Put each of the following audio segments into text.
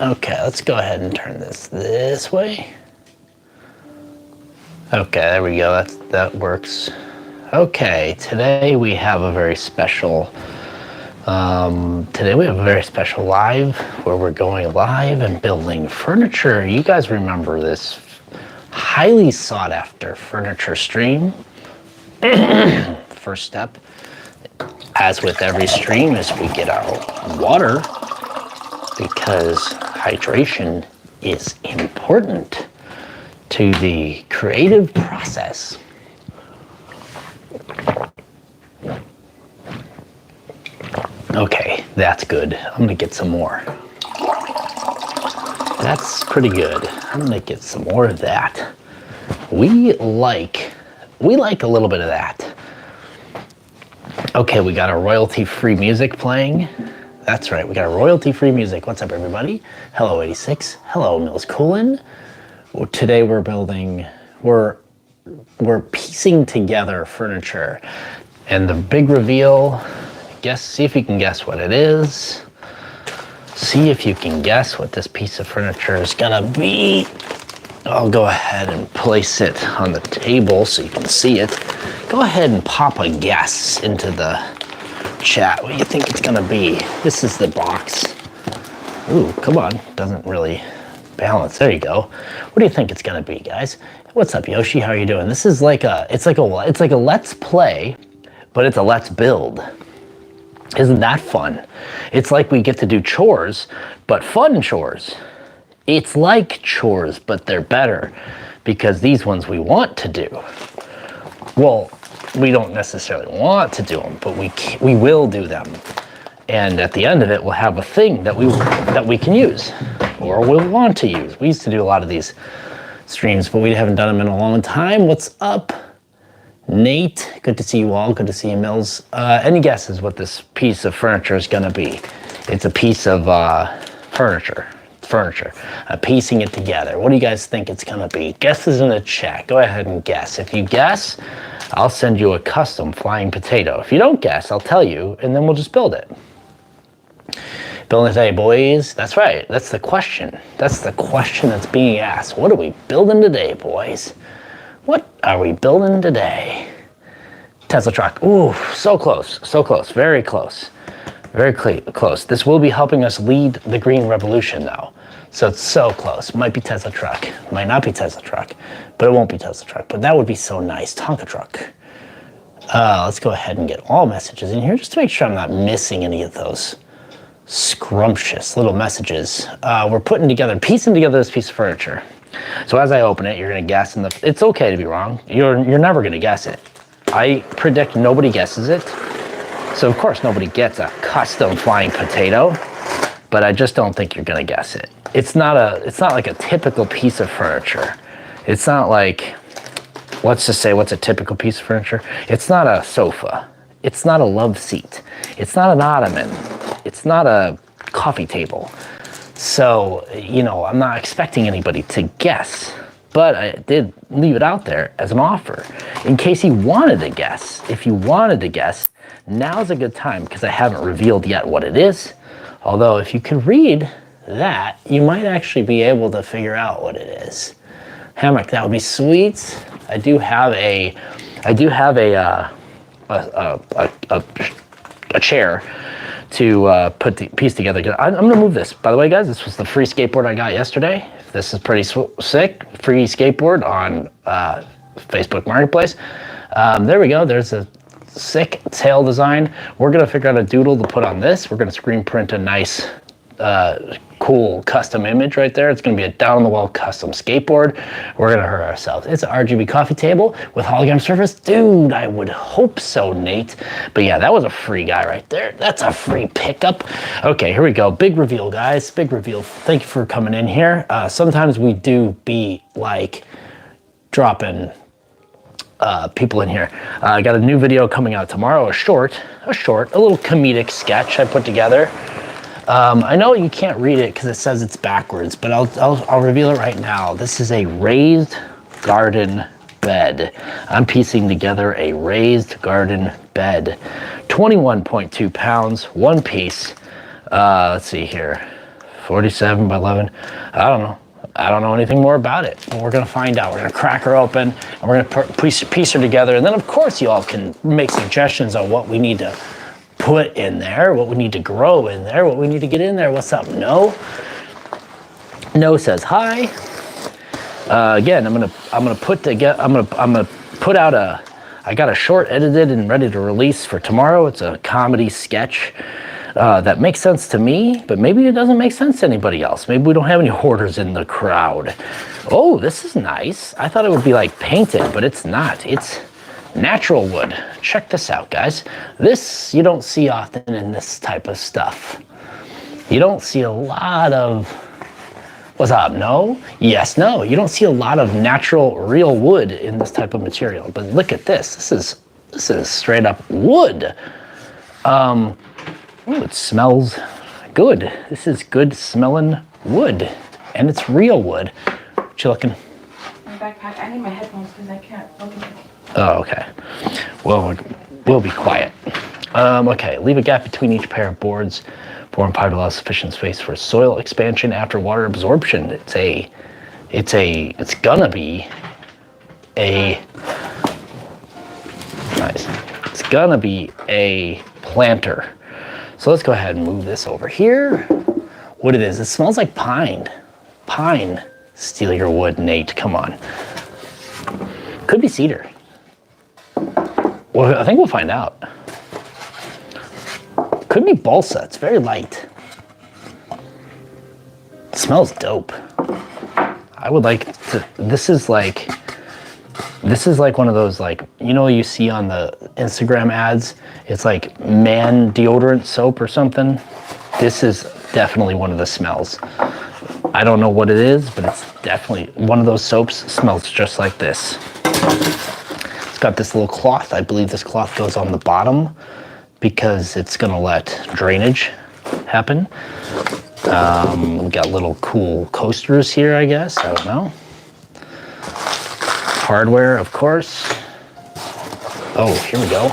Okay, let's go ahead and turn this way. Okay, there we go. That works. Okay, today we have a very special. Today we have a very special live where we're going live and building furniture. You guys remember this highly sought after furniture stream? First step, as with every stream, is we get our water because hydration is important to the creative process. Okay, that's good. I'm gonna get some more. That's pretty good. I'm gonna get some more of that. We like a little bit of that. Okay, we got our royalty-free music playing. That's right, we got our royalty-free music. What's up, everybody? Hello, 86. Hello, Mills Coolin. Well, today we're building, we're piecing together furniture. And the big reveal, see if you can guess what it is. See if you can guess what this piece of furniture is gonna be. I'll go ahead and place it on the table so you can see it. Go ahead and pop a guess into the chat. What do you think it's gonna be? This is the box. Ooh, come on, doesn't really balance. There you go. What do you think it's gonna be, guys? What's up, Yoshi? How are you doing? This is like a let's play, but it's a let's build. Isn't that fun? It's like we get to do chores, but fun chores. It's like chores, but they're better because these ones we want to do. Well, we don't necessarily want to do them, but we will do them. And at the end of it, we'll have a thing that we can use or we'll want to use. We used to do a lot of these streams, but we haven't done them in a long time. What's up? Nate, good to see you all. Good to see you, Mills. Any guesses what this piece of furniture is gonna be? It's a piece of furniture. Piecing it together. What do you guys think it's gonna be? Guesses in the chat. Go ahead and guess. If you guess, I'll send you a custom flying potato. If you don't guess, I'll tell you, and then we'll just build it. Building today, boys. That's right. That's the question. That's the question that's being asked. What are we building today, boys? What are we building today? Tesla truck. Ooh, so close, so close, very close, very close. This will be helping us lead the green revolution though. So it's so close. Might be Tesla truck, might not be Tesla truck, but it won't be Tesla truck, but that would be so nice. Tonka truck. Let's go ahead and get all messages in here just to make sure I'm not missing any of those scrumptious little messages. We're piecing together this piece of furniture. So as I open it, you're gonna guess, it's okay to be wrong. You're never gonna guess it. I predict nobody guesses it. So of course nobody gets a custom flying potato, but I just don't think you're gonna guess it. It's not like a typical piece of furniture. It's not like, let's just say what's a typical piece of furniture? It's not a sofa. It's not a love seat. It's not an ottoman. It's not a coffee table. So, I'm not expecting anybody to guess, but I did leave it out there as an offer in case you wanted to guess. If you wanted to guess, now's a good time because I haven't revealed yet what it is. Although if you can read that, you might actually be able to figure out what it is. Hammock, that would be sweet. I do have a chair to put the piece together. I'm gonna move this. By the way, guys, this was the free skateboard I got yesterday. This is pretty sick. Free skateboard on Facebook Marketplace. There we go. There's a sick tail design. We're gonna figure out a doodle to put on this. We're gonna screen print a nice, cool custom image right there. It's gonna be a down-on-the-wall custom skateboard. We're gonna hurt ourselves. It's an RGB coffee table with hologram surface. Dude, I would hope so, Nate. But yeah, that was a free guy right there. That's a free pickup. Okay, here we go. Big reveal, guys. Big reveal. Thank you for coming in here. Sometimes we do be like dropping people in here. I got a new video coming out tomorrow, a little comedic sketch I put together. I know you can't read it because it says it's backwards, but I'll reveal it right now. This is a raised garden bed. I'm piecing together a raised garden bed. 21.2 pounds, one piece. Let's see here. 47 by 11. I don't know. I don't know anything more about it, but we're gonna find out. We're gonna crack her open and we're gonna piece her together. And then of course you all can make suggestions on what we need to put in there, what we need to grow in there, what we need to get in there. What's up, No? No says hi. Again, I'm gonna put out I got a short edited and ready to release for tomorrow. It's a comedy sketch that makes sense to me, but maybe it doesn't make sense to anybody else. Maybe we don't have any hoarders in the crowd. Oh, this is nice. I thought it would be like painted, but it's not. It's natural wood. Check this out, guys. This you don't see often in this type of stuff. You don't see a lot of, what's up, No? Yes, No. You don't see a lot of natural, real wood in this type of material. But look at this. This is straight up wood. Ooh, it smells good. This is good smelling wood, and it's real wood. What you looking? My backpack. I need my headphones because I can't look at it. Oh, okay. Well, we'll be quiet. Okay, leave a gap between each pair of boards. 4 and 5 to allow sufficient space for soil expansion after water absorption. It's gonna be a nice. It's gonna be a planter. So let's go ahead and move this over here. What it is, it smells like pine. Pine. Steal your wood, Nate, come on. Could be cedar. Well, I think we'll find out. Could be balsa, it's very light. It smells dope. I would like to, this is like one of those, like, you know, you see on the Instagram ads, it's like man deodorant soap or something. This is definitely one of the smells. I don't know what it is, but it's definitely one of those soaps. Smells just like this. It's got this little cloth. I believe this cloth goes on the bottom because it's gonna let drainage happen. We got little cool coasters here, I guess. I don't know. Hardware, of course. Oh, here we go.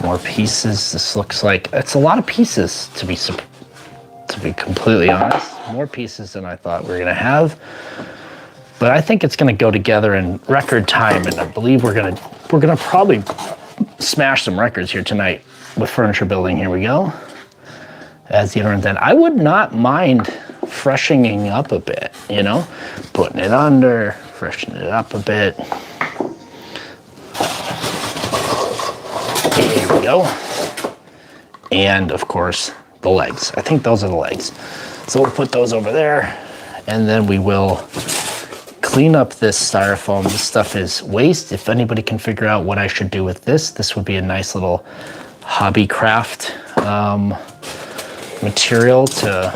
More pieces. This looks like it's a lot of pieces to be completely honest. More pieces than I thought we were gonna have. But I think it's gonna go together in record time, and I believe we're gonna probably smash some records here tonight with furniture building. Here we go. As the internet, I would not mind freshening up a bit, you know, putting it under, freshening it up a bit. Here we go. And of course, the legs. I think those are the legs. So we'll put those over there, and then we will clean up this styrofoam. This stuff is waste. If anybody can figure out what I should do with this, this would be a nice little hobby craft material to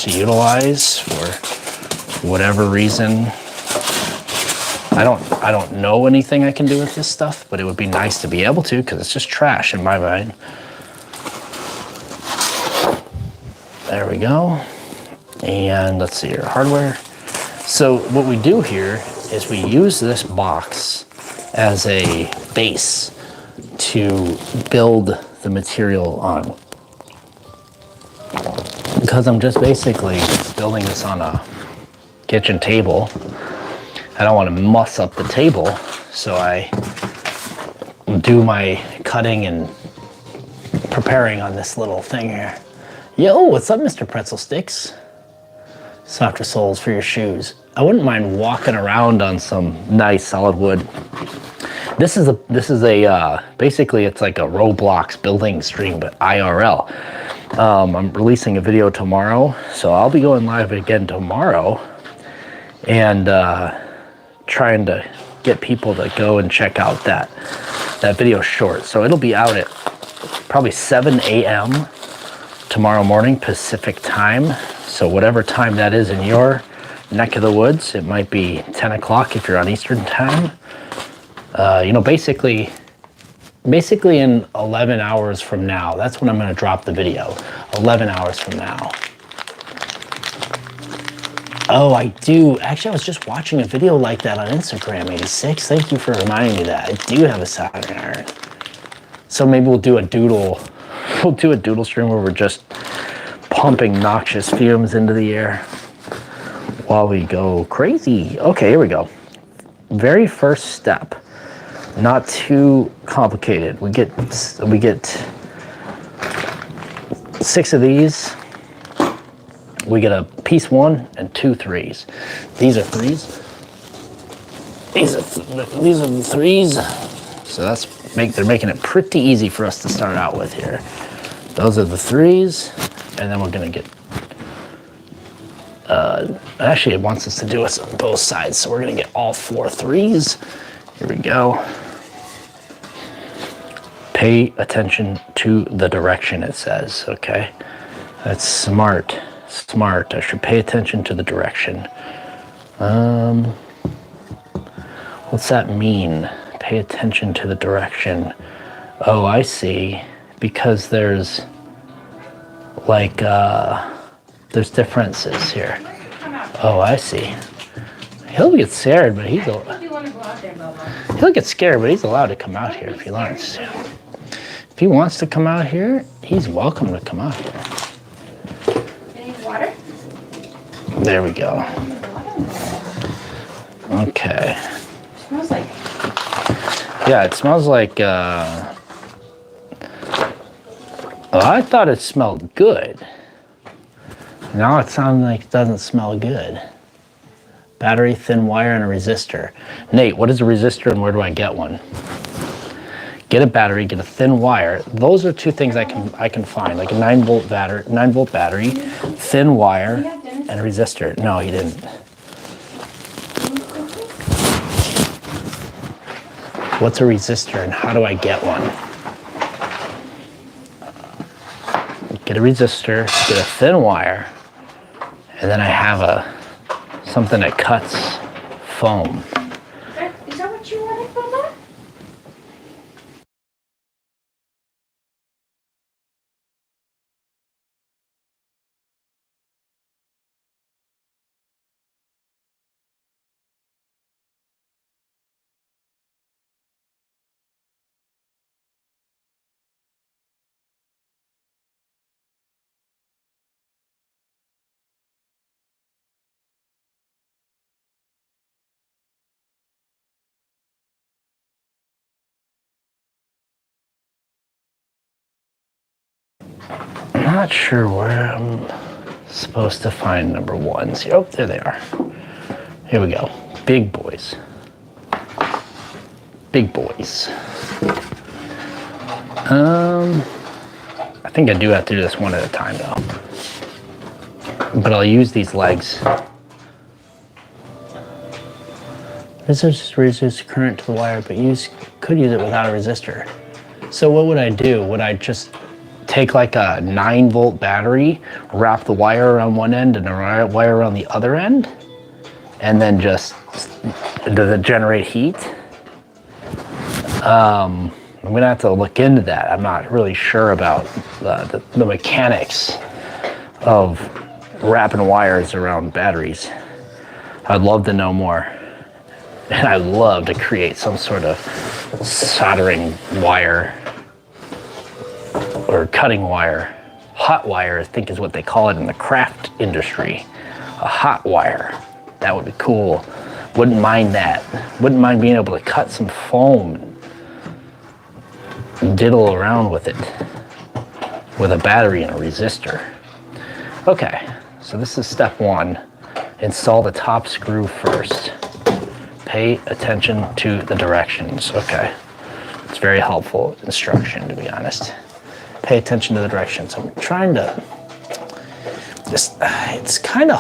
utilize for whatever reason. I don't know anything I can do with this stuff, but it would be nice to be able to, because it's just trash in my mind. There we go. And let's see here, hardware. So what we do here is we use this box as a base to build the material on. Because I'm just basically building this on a kitchen table. I don't want to muss up the table, so I do my cutting and preparing on this little thing here. Yo, what's up, Mr. Pretzel Sticks? Softer soles for your shoes. I wouldn't mind walking around on some nice solid wood. This is a basically it's like a Roblox building stream, but IRL. I'm releasing a video tomorrow, so I'll be going live again tomorrow and trying to get people to go and check out that video short. So it'll be out at probably 7 a.m. tomorrow morning Pacific time. So whatever time that is in your neck of the woods, it might be 10 o'clock if you're on Eastern time. You know, basically in 11 hours from now, that's when I'm going to drop the video. 11 hours from now. Oh, I do. Actually, I was just watching a video like that on Instagram, 86. Thank you for reminding me that. I do have a soldering iron. So maybe we'll do a doodle stream where we're just pumping noxious fumes into the air while we go crazy. Okay, here we go. Very first step, not too complicated. We get 6 of these. We get a piece 1 and 2 3s. These are 3s. These are the 3s. So they're making it pretty easy for us to start out with here. Those are the 3s, and then we're gonna get. Actually, it wants us to do us on both sides, so we're gonna get all 4 3s. Here we go. Pay attention to the direction, it says. Okay, that's smart. Smart. I should pay attention to the direction. What's that mean? Pay attention to the direction. Oh, I see. Because there's like there's differences here. Oh, I see. He'll get scared, but he'll get scared, but he's allowed to come out here if he wants to. If he wants to come out here, he's welcome to come out here. Water? There we go. Okay. It smells like. Yeah, it smells like. I thought it smelled good. Now it sounds like it doesn't smell good. Battery, thin wire, and a resistor. Nate, what is a resistor and where do I get one? Get a battery, get a thin wire. Those are 2 things I can find, like a 9-volt battery, thin wire, and a resistor. No, he didn't. What's a resistor and how do I get one? Get a resistor, get a thin wire, and then I have something that cuts foam. Is that what you wanted, Mama? I'm not sure where I'm supposed to find number 1s here. Oh, there they are. Here we go. Big boys. Big boys. I think I do have to do this one at a time though. But I'll use these legs. Resist current to the wire, but could use it without a resistor. So what would I do? Would I just take like a 9-volt battery, wrap the wire around one end and a wire around the other end, and then just does it generate heat? I'm gonna have to look into that. I'm not really sure about the mechanics of wrapping wires around batteries. I'd love to know more. And I'd love to create some sort of soldering wire or cutting wire. Hot wire, I think is what they call it in the craft industry. A hot wire. That would be cool. Wouldn't mind that. Wouldn't mind being able to cut some foam and diddle around with it with a battery and a resistor. Okay, so this is step 1. Install the top screw first. Pay attention to the directions. Okay, it's very helpful instruction, to be honest. Pay attention to the directions. I'm trying to just, it's kind of,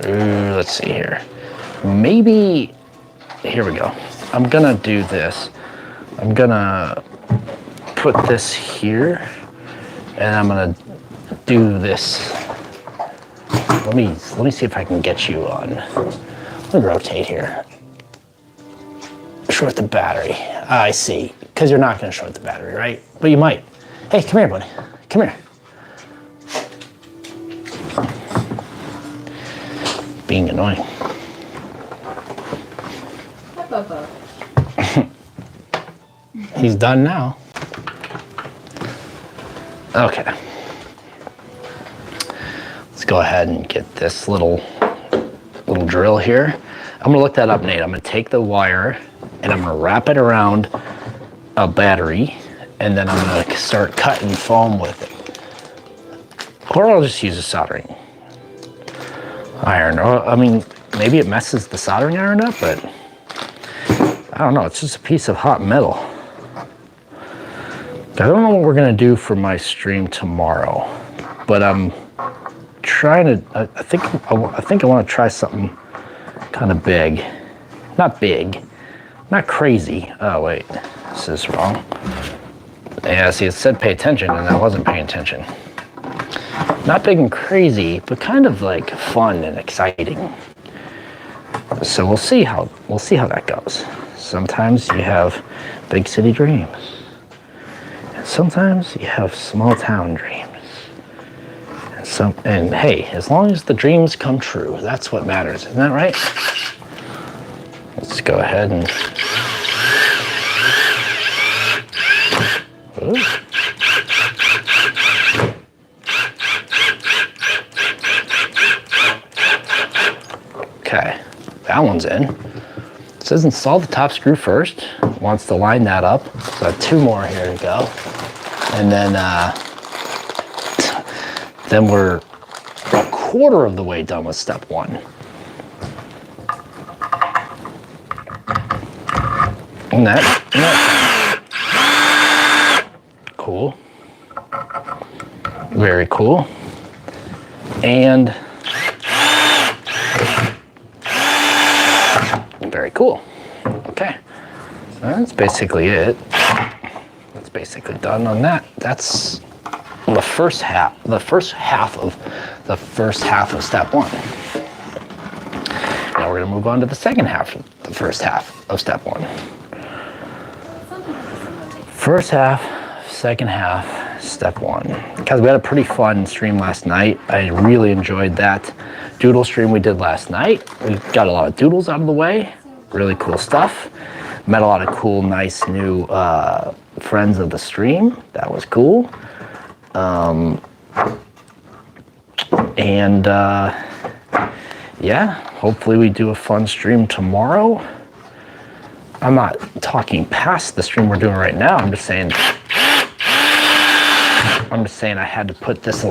let's see here. Maybe, here we go. I'm gonna do this. I'm gonna put this here and I'm gonna do this. Let me see if I can get you on. Let me rotate here. Short the battery. I see. Because you're not going to short the battery, right? But you might. Hey, come here, buddy. Come here. Being annoying. He's done now. Okay. go ahead and get this little drill here. I'm gonna look that up, Nate. I'm gonna take the wire and I'm gonna wrap it around a battery, and then I'm gonna start cutting foam with it. Or I'll just use a soldering iron. Or, I mean, maybe it messes the soldering iron up, but I don't know. It's just a piece of hot metal. I don't know what we're gonna do for my stream tomorrow, but I'm trying to. I think I want to try something kind of big. Not big, not crazy. Oh wait, this is wrong. Yeah, see, it said pay attention, and I wasn't paying attention. Not big and crazy, but kind of like fun and exciting. So we'll see how that goes. Sometimes you have big city dreams, and sometimes you have small town dreams. And hey, as long as the dreams come true, that's what matters, isn't that right? Let's go ahead and. Ooh. Okay, that one's in. It says install the top screw first. Wants to line that up. So I have 2 more here to go. And then we're a quarter of the way done with step 1. And that cool. Very cool. And very cool. Okay. That's basically it. That's basically done on that. That's the first half of step 1. Now we're gonna move on to the second half of the first half of step 1. First half, second half, step 1. Because we had a pretty fun stream last night. I really enjoyed that doodle stream we did last night. We got a lot of doodles out of the way. Really cool stuff. Met a lot of cool, nice new friends of the stream. That was cool. Yeah, hopefully we do a fun stream tomorrow. I'm not talking past the stream we're doing right now. I'm just saying I had to put this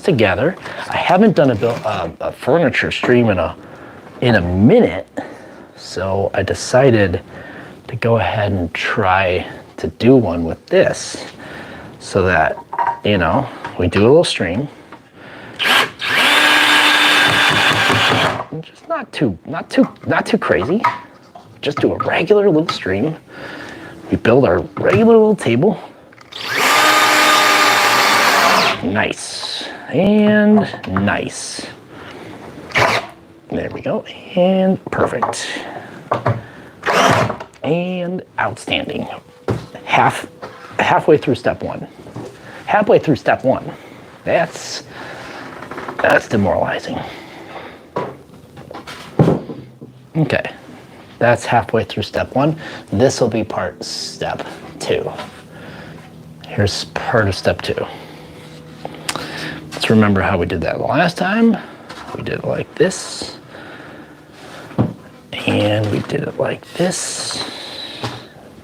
together. I haven't done a furniture stream in a minute, so I decided to go ahead and try to do one with this, so that, you know, we do a little stream. Just not too crazy. Just do a regular little stream. We build our regular little table. Nice and nice. There we go, and perfect. And outstanding. Halfway through step 1. Halfway through step 1. That's demoralizing. Okay, that's halfway through step 1. This will be part step 2. Here's part of step 2. Let's remember how we did that last time. We did it like this. And we did it like this.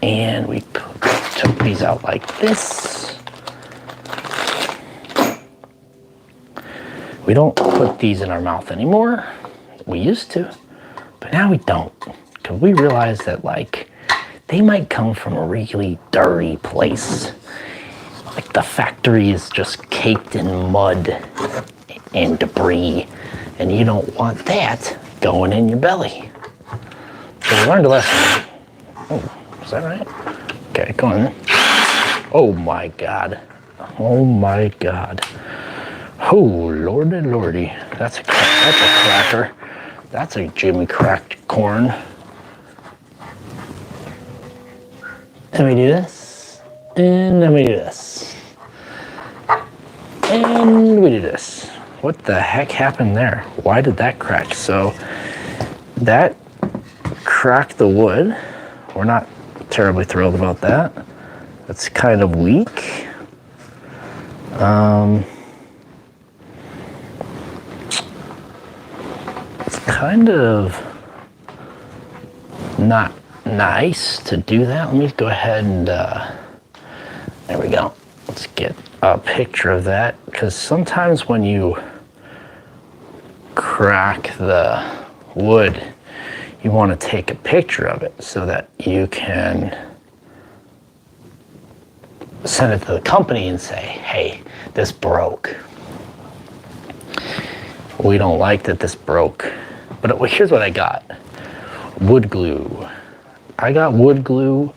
And we took these out like this. We don't put these in our mouth anymore. We used to, but now we don't. Because we realize that, like, they might come from a really dirty place. Like the factory is just caked in mud and debris, and you don't want that going in your belly. So we learned a lesson. Oh, is that right? Okay, go on. Oh my God. Oh my God. Oh, lordy, lordy. That's a cracker. That's a Jimmy cracked corn. Let me do this. And let me do this. And we do this. What the heck happened there? Why did that crack? So that cracked the wood. We're not terribly thrilled about that. That's kind of weak. kind of not nice to do that. Let me go ahead and, there we go. Let's get a picture of that, because sometimes when you crack the wood, you want to take a picture of it so that you can send it to the company and say, hey, this broke. We don't like that this broke. But here's what I got. Wood glue. I got wood glue.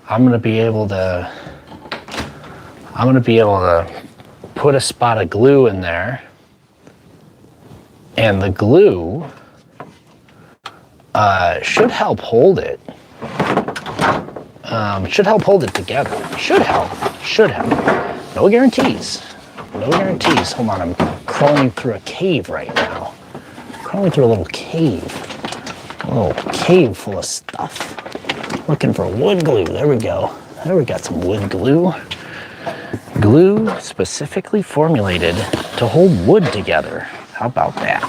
I'm gonna be able to put a spot of glue in there, and the glue should help hold it. Should help hold it together. Should help. No guarantees. No guarantees. Hold on, I'm crawling through a cave right now. Crawling through a little cave. A little cave full of stuff. Looking for wood glue. There we go. There we got some wood glue. Glue specifically formulated to hold wood together. How about that?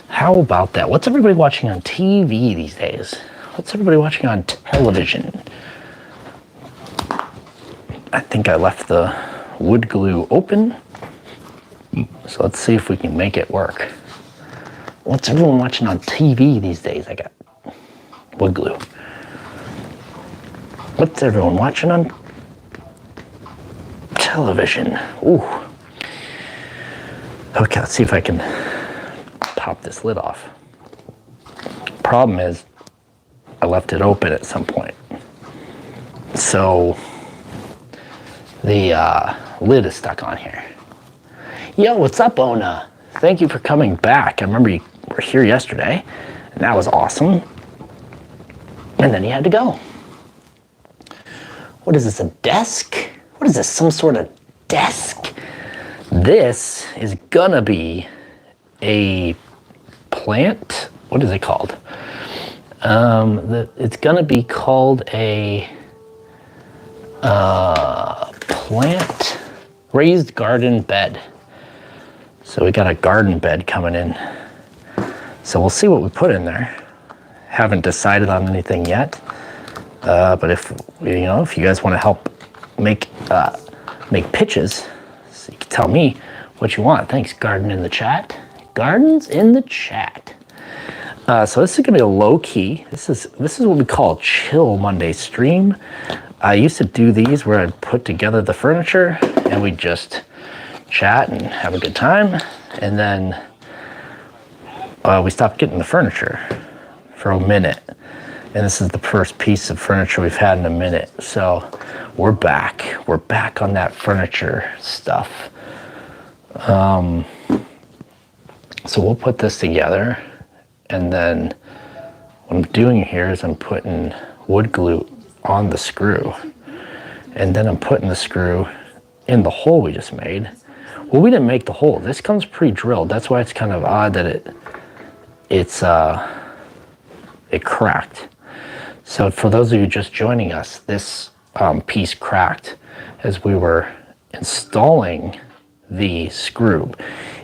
How about that? What's everybody watching on TV these days? What's everybody watching on television? I think I left the wood glue open. So let's see if we can make it work. What's everyone watching on TV these days? I got wood glue. What's everyone watching on television? Ooh. Okay, let's see if I can pop this lid off. Problem is, I left it open at some point. So the lid is stuck on here. Yo, what's up, Ona? Thank you for coming back. I remember you were here yesterday, and that was awesome. And then you had to go. What is this, a desk? What is this, some sort of desk? This is gonna be a plant. What is it called? It's gonna be called a plant raised garden bed. So we got a garden bed coming in. So we'll see what we put in there. Haven't decided on anything yet. But if you guys want to help make pitches, so you can tell me what you want. Thanks, Garden in the chat. Gardens in the chat. So this is gonna be a low key. This is what we call a chill Monday stream. I used to do these where I'd put together the furniture and we'd just chat and have a good time. And then we stopped getting the furniture for a minute. And this is the first piece of furniture we've had in a minute. So we're back. We're back on that furniture stuff. So we'll put this together. And then what I'm doing here is I'm putting wood glue on the screw. And then I'm putting the screw in the hole we just made. Well, we didn't make the hole. This comes pre-drilled. That's why it's kind of odd that it cracked. So for those of you just joining us, this piece cracked as we were installing the screw.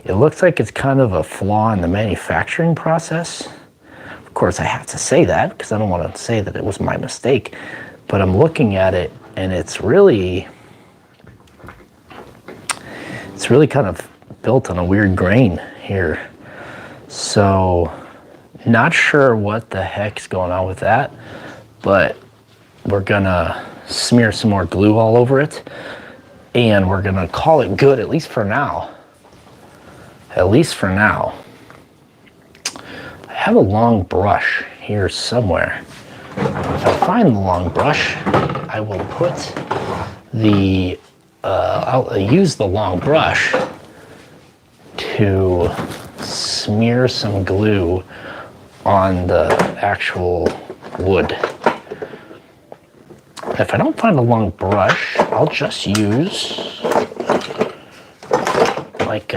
It looks like it's kind of a flaw in the manufacturing process. Of course, I have to say that because I don't want to say that it was my mistake, but I'm looking at it and it's really kind of built on a weird grain here. So not sure what the heck's going on with that, but we're gonna smear some more glue all over it and we're gonna call it good, at least for now. At least for now. I have a long brush here somewhere. If I find the long brush, I will put I'll use the long brush to smear some glue on the actual wood. If I don't find a long brush, I'll just use like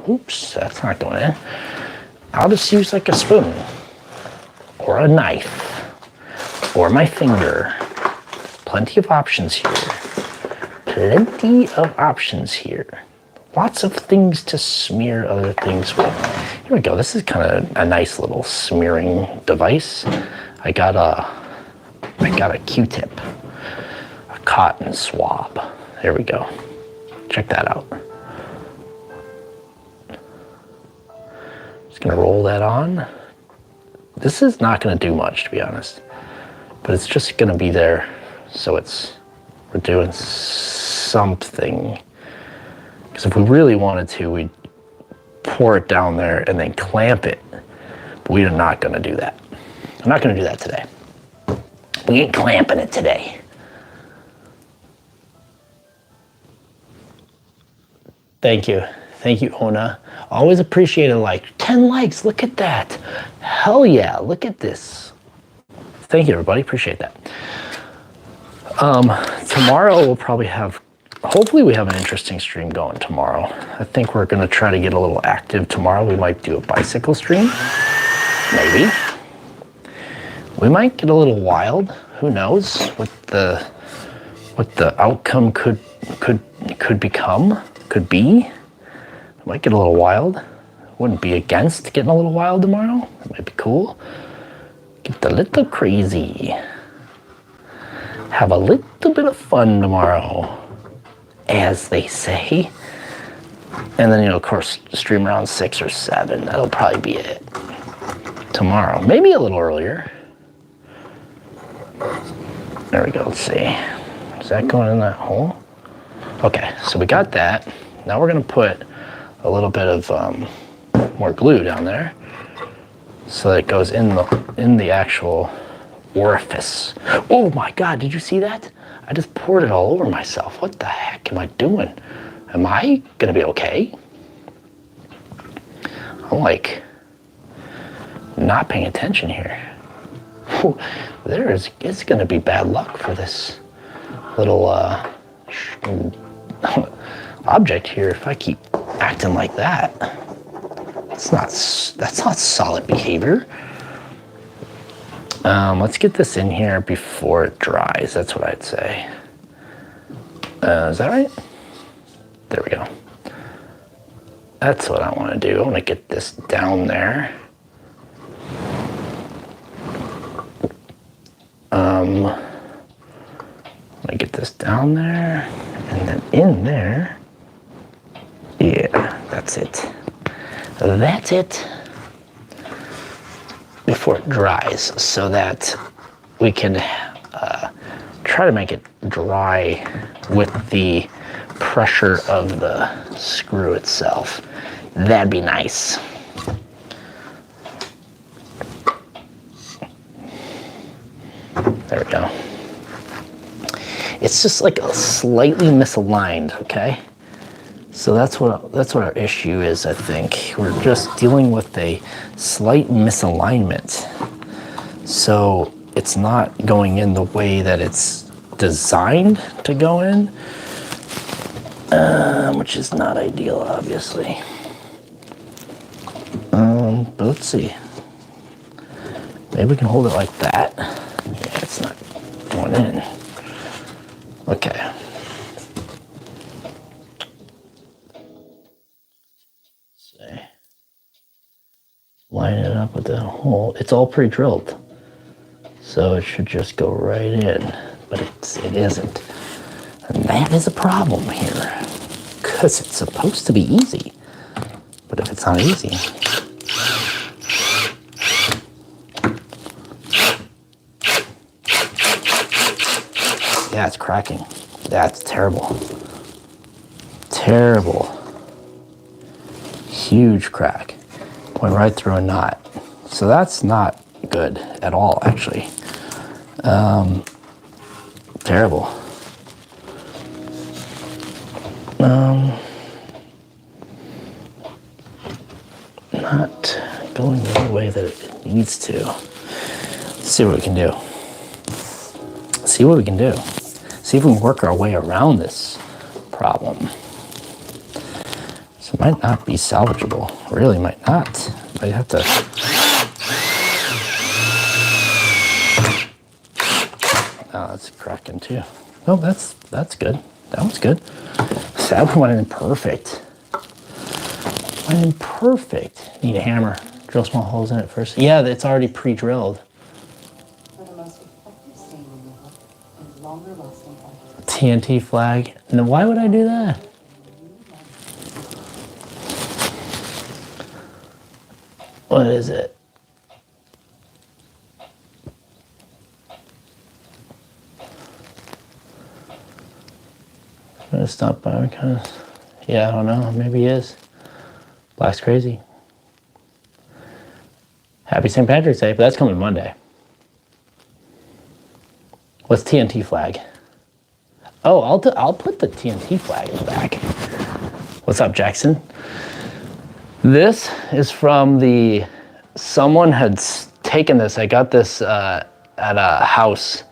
oops, that's not going in. I'll just use like a spoon or a knife or my finger. Plenty of options here. Plenty of options here. Lots of things to smear other things with. Here we go. This is kind of a nice little smearing device. I got a Q-tip, a cotton swab. There we go. Check that out. Just gonna roll that on. This is not gonna do much, to be honest, but it's just gonna be there, so we're doing something. Because if we really wanted to, we'd pour it down there and then clamp it. But we are not gonna do that. I'm not gonna do that today. We ain't clamping it today. Thank you, Ona. Always appreciate a like. 10 likes, look at that. Hell yeah, look at this. Thank you, everybody, appreciate that. Tomorrow we'll probably have, hopefully we have an interesting stream going tomorrow. I think we're gonna try to get a little active tomorrow. We might do a bicycle stream, maybe. We might get a little wild. Who knows what the outcome could be. It might get a little wild. Wouldn't be against getting a little wild tomorrow. It might be cool. Get a little crazy. Have a little bit of fun tomorrow, as they say. And then, of course, stream around 6 or 7. That'll probably be it tomorrow. Maybe a little earlier. There we go, let's see. Is that going in that hole? Okay, so we got that. Now we're gonna put a little bit of more glue down there so that it goes in the actual orifice. Oh my God, did you see that? I just poured it all over myself. What the heck am I doing? Am I gonna be okay? I'm like not paying attention here. Whew, it's gonna be bad luck for this little object here if I keep acting like that. That's not solid behavior. Let's get this in here before it dries. That's what I'd say. Is that right? There we go. That's what I want to do. I want to get this down there. I'm gonna get this down there and then in there. Yeah, that's it. That's it. Before it dries, so that we can try to make it dry with the pressure of the screw itself. That'd be nice. There we go. It's just like a slightly misaligned, okay? So that's what our issue is, I think. We're just dealing with a slight misalignment. So it's not going in the way that it's designed to go in, which is not ideal, obviously. But let's see. Maybe we can hold it like that. Yeah, it's not going in. Okay. See. Line it up with the hole. It's all pre-drilled, so it should just go right in, but it isn't. And that is a problem here, because it's supposed to be easy. But if it's not easy, yeah, it's cracking. That's terrible. Terrible. Huge crack. Went right through a knot. So that's not good at all, actually. Terrible. Not going the way that it needs to. Let's see what we can do. See what we can do. See if we can work our way around this problem. So it might not be salvageable. Really might not. Might have to. Oh, that's cracking too. Oh, that's good. That was good. That one went in perfect. I'm perfect. Need a hammer. Drill small holes in it first. Yeah, it's already pre-drilled. For the most effective stain removal and longer lasting fibers. TNT flag. And then why would I do that? What is it? It's not by because, yeah, I don't know. Maybe he is. Black's crazy. Happy St. Patrick's Day, but that's coming Monday. What's TNT flag? Oh, I'll put the TNT flag in the back. What's up, Jackson? This is from someone had taken this. I got this at a house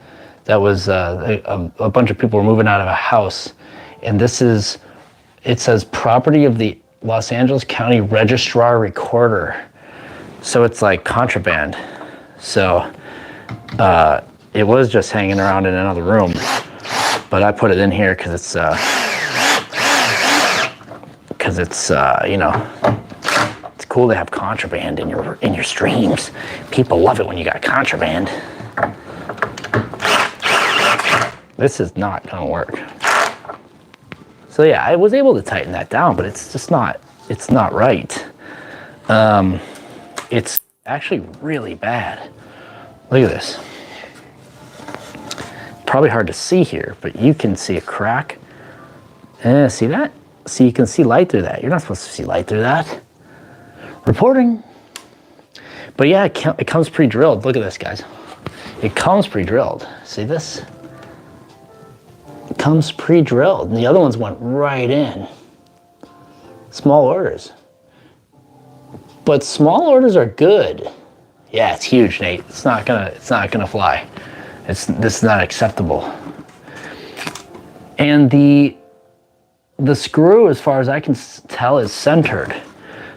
that was, a bunch of people were moving out of a house. And it says property of the Los Angeles County Registrar Recorder. So it's like contraband. So it was just hanging around in another room, but I put it in here because it's you know, it's cool to have contraband in your streams. People love it when you got contraband. This is not gonna work. So yeah, I was able to tighten that down, but it's just not right. It's actually really bad. Look at this. Probably hard to see here, but you can see a crack. See that? See, you can see light through that. You're not supposed to see light through that. Reporting. But yeah, it comes pre-drilled. Look at this, guys. It comes pre-drilled. See this? It comes pre-drilled. And the other ones went right in. Small orders. But small orders are good. Yeah, it's huge, Nate. It's not gonna fly. This is not acceptable. And the screw, as far as I can tell, is centered.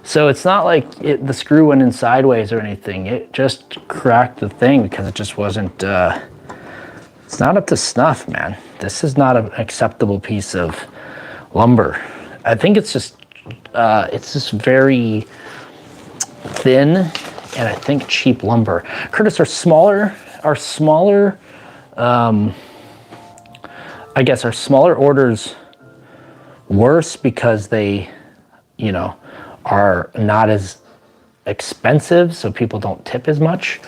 So it's not like the screw went in sideways or anything. It just cracked the thing because it just wasn't, it's not up to snuff, man. This is not an acceptable piece of lumber. I think it's just very thin and I think cheap lumber. Curtis, are smaller, I guess, are smaller orders worse because they, you know, are not as expensive so people don't tip as much?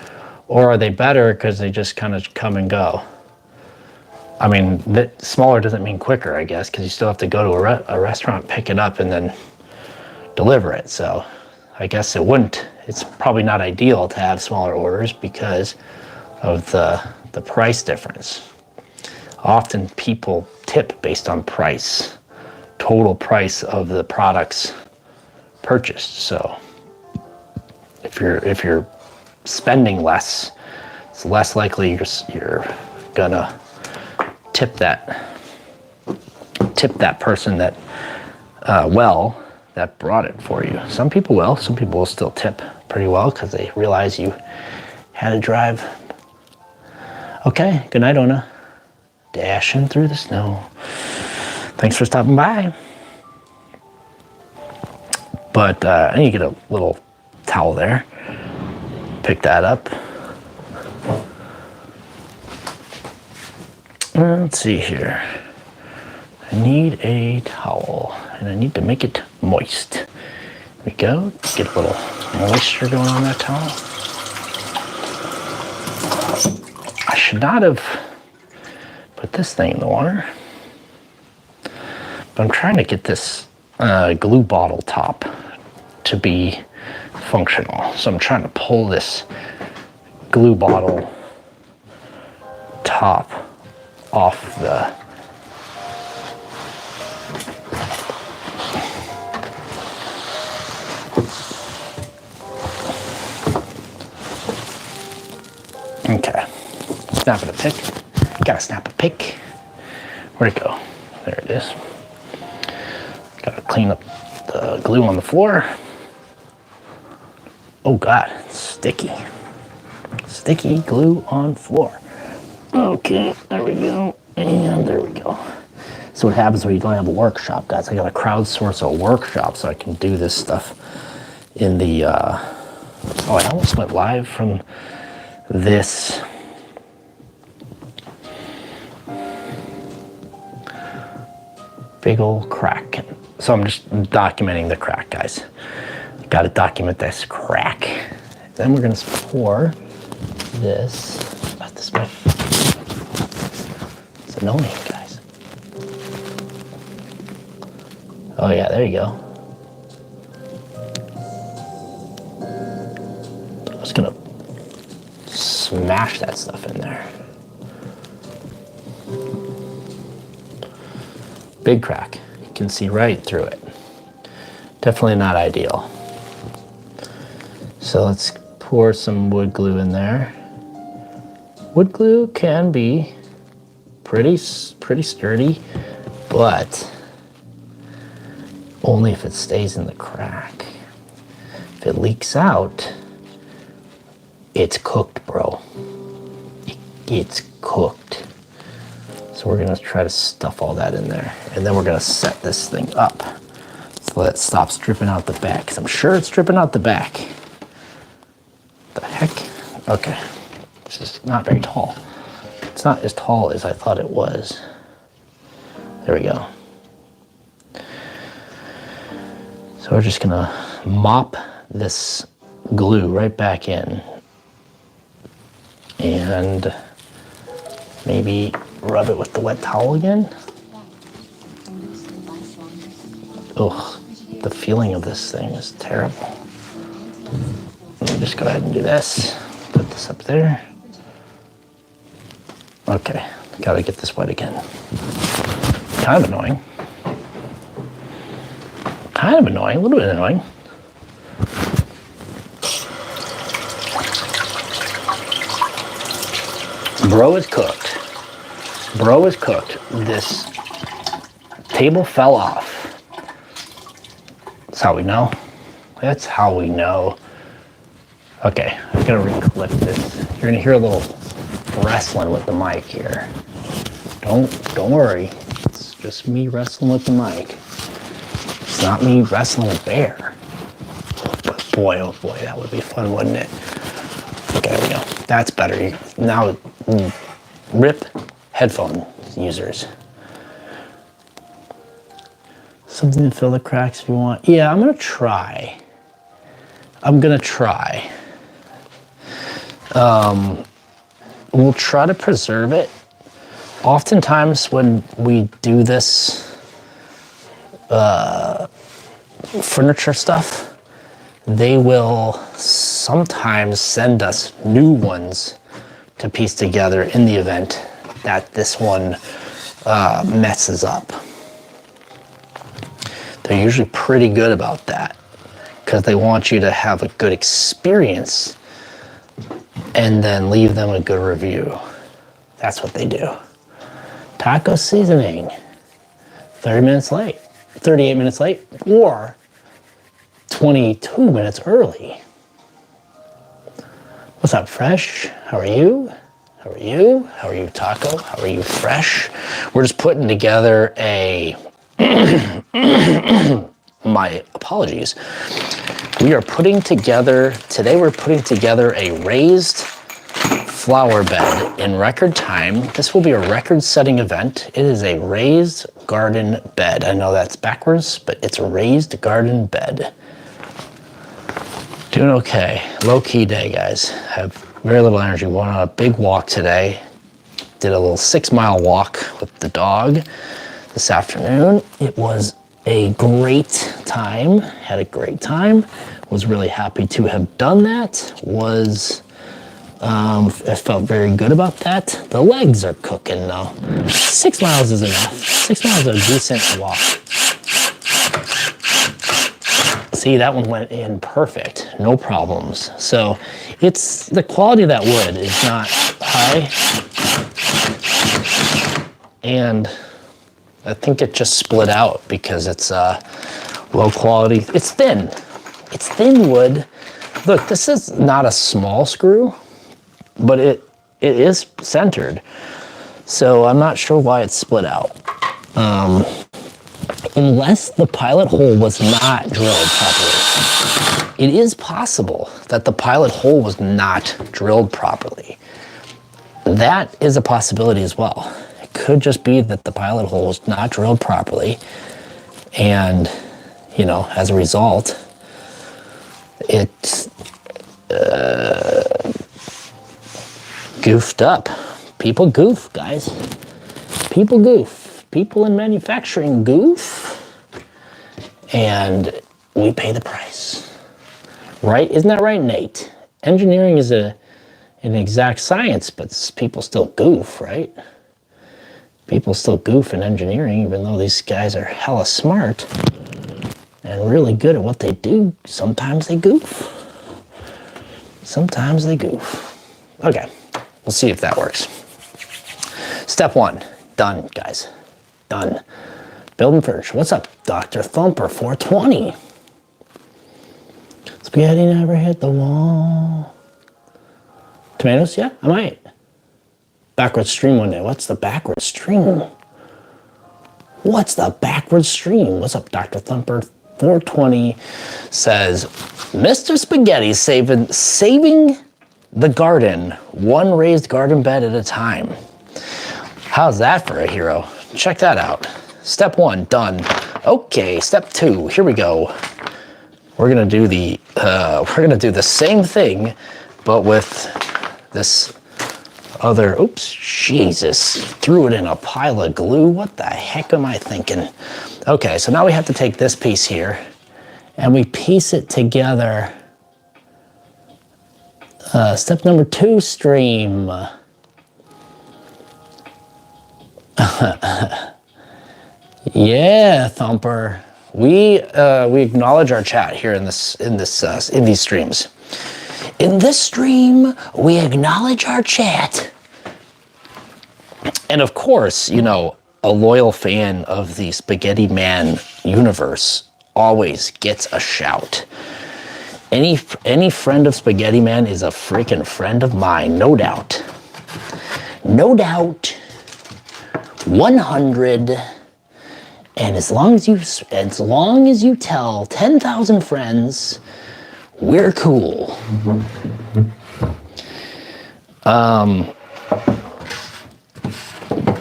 Or are they better because they just kind of come and go? I mean, smaller doesn't mean quicker, I guess, because you still have to go to a restaurant, pick it up, and then deliver it. So I guess it's probably not ideal to have smaller orders because of the price difference. Often people tip based on price, total price of the products purchased. So if you're spending less, it's less likely you're gonna tip that person that that brought it for you. Some people will. Some people will still tip pretty well because they realize you had to drive. Okay, good night, Ona. Dashing through the snow. Thanks for stopping by. But I need to get a little towel there. Pick that up. Let's see here. I need a towel and I need to make it moist. There we go. Get a little moisture going on that towel. I should not have put this thing in the water, but I'm trying to get this glue bottle top to be functional. So I'm trying to pull this glue bottle top off the okay. Snapping a pick. Gotta snap a pick. Where'd it go? There it is. Gotta clean up the glue on the floor. Oh God, it's sticky. Sticky glue on floor. Okay, there we go. And there we go. So what happens when you don't have a workshop, guys? I gotta crowdsource a workshop so I can do this stuff in the, oh, I almost went live from this. Big old crack. So I'm just documenting the crack, guys. Got to document this crack. Then we're gonna pour this. This might, it's annoying, guys. Oh yeah, there you go. I'm just gonna smash that stuff in there. Big crack. You can see right through it. Definitely not ideal. So let's pour some wood glue in there. Wood glue can be pretty sturdy, but only if it stays in the crack. If it leaks out, it's cooked, bro. It's cooked. So we're gonna try to stuff all that in there. And then we're gonna set this thing up so that it stops dripping out the back. Because I'm sure it's dripping out the back. The heck? Okay. This is not very tall. It's not as tall as I thought it was. There we go. So we're just gonna mop this glue right back in. And maybe rub it with the wet towel again. Ugh, the feeling of this thing is terrible. Let me just go ahead and do this. Put this up there. Okay, gotta get this wet again. Kind of annoying. Kind of annoying, a little bit annoying. Bro is cooked. Bro is cooked. This table fell off. That's how we know. That's how we know. Okay, I'm gonna reclip this. You're gonna hear a little wrestling with the mic here. Don't worry. It's just me wrestling with the mic. It's not me wrestling with Bear. But boy, oh boy, that would be fun, wouldn't it? Okay, there we go. That's better. Now, rip headphone users. Something to fill the cracks if you want. Yeah, I'm gonna try. We'll try to preserve it. Oftentimes when we do this furniture stuff, they will sometimes send us new ones to piece together in the event that this one messes up. They're usually pretty good about that because they want you to have a good experience and then leave them a good review. That's what they do. Taco seasoning, 30 minutes late, 38 minutes late, or 22 minutes early. What's up, Fresh? How are you? How are you? How are you, Taco? How are you, Fresh? We're just putting together a, my apologies. We are putting together, today we're putting together a raised flower bed in record time. This will be a record-setting event. It is a raised garden bed. I know that's backwards, but it's a raised garden bed. Doing okay. Low-key day, guys. Have very little energy. Went on a big walk today. Did a little 6-mile walk with the dog this afternoon. It was a great time. Had a great time. Was really happy to have done that. I felt very good about that. The legs are cooking though. 6 miles is enough. 6 miles is a decent walk. See, that one went in perfect, no problems. So it's, the quality of that wood is not high. And I think it just split out because it's low quality. It's thin. It's thin wood. Look, this is not a small screw, but it is centered. So I'm not sure why it's split out. Unless the pilot hole was not drilled properly. it is possible that the pilot hole was not drilled properly. That is a possibility as well. It could just be that the pilot hole was not drilled properly, and, you know, as a result, it goofed up. People goof, guys. People goof. People in manufacturing goof, and we pay the price. Right? Isn't that right, Nate? Engineering is an exact science, but people still goof, right? People still goof in engineering, even though these guys are hella smart and really good at what they do. Sometimes they goof. Sometimes they goof. Okay, we'll see if that works. Step 1, done, guys. Done. Building furniture. What's up, Dr. Thumper 420? Spaghetti never hit the wall. Tomatoes? Yeah, I might. Backwards stream one day. What's the backwards stream? What's the backwards stream? What's up, Dr. Thumper 420 says, Mr. Spaghetti saving the garden, one raised garden bed at a time. How's that for a hero? Check that out. Step 1, done. Okay, step 2, here we go. We're gonna do the same thing, but with this other, oops, Jesus, threw it in a pile of glue. What the heck am I thinking? Okay, so now we have to take this piece here and we piece it together. Step number 2, stream. Yeah, Thumper. We acknowledge our chat here in these streams. In this stream, we acknowledge our chat. And of course, you know, a loyal fan of the Spaghetti Man universe always gets a shout. Any friend of Spaghetti Man is a freaking friend of mine, no doubt. No doubt. 100. And as long as you tell 10,000 friends, we're cool.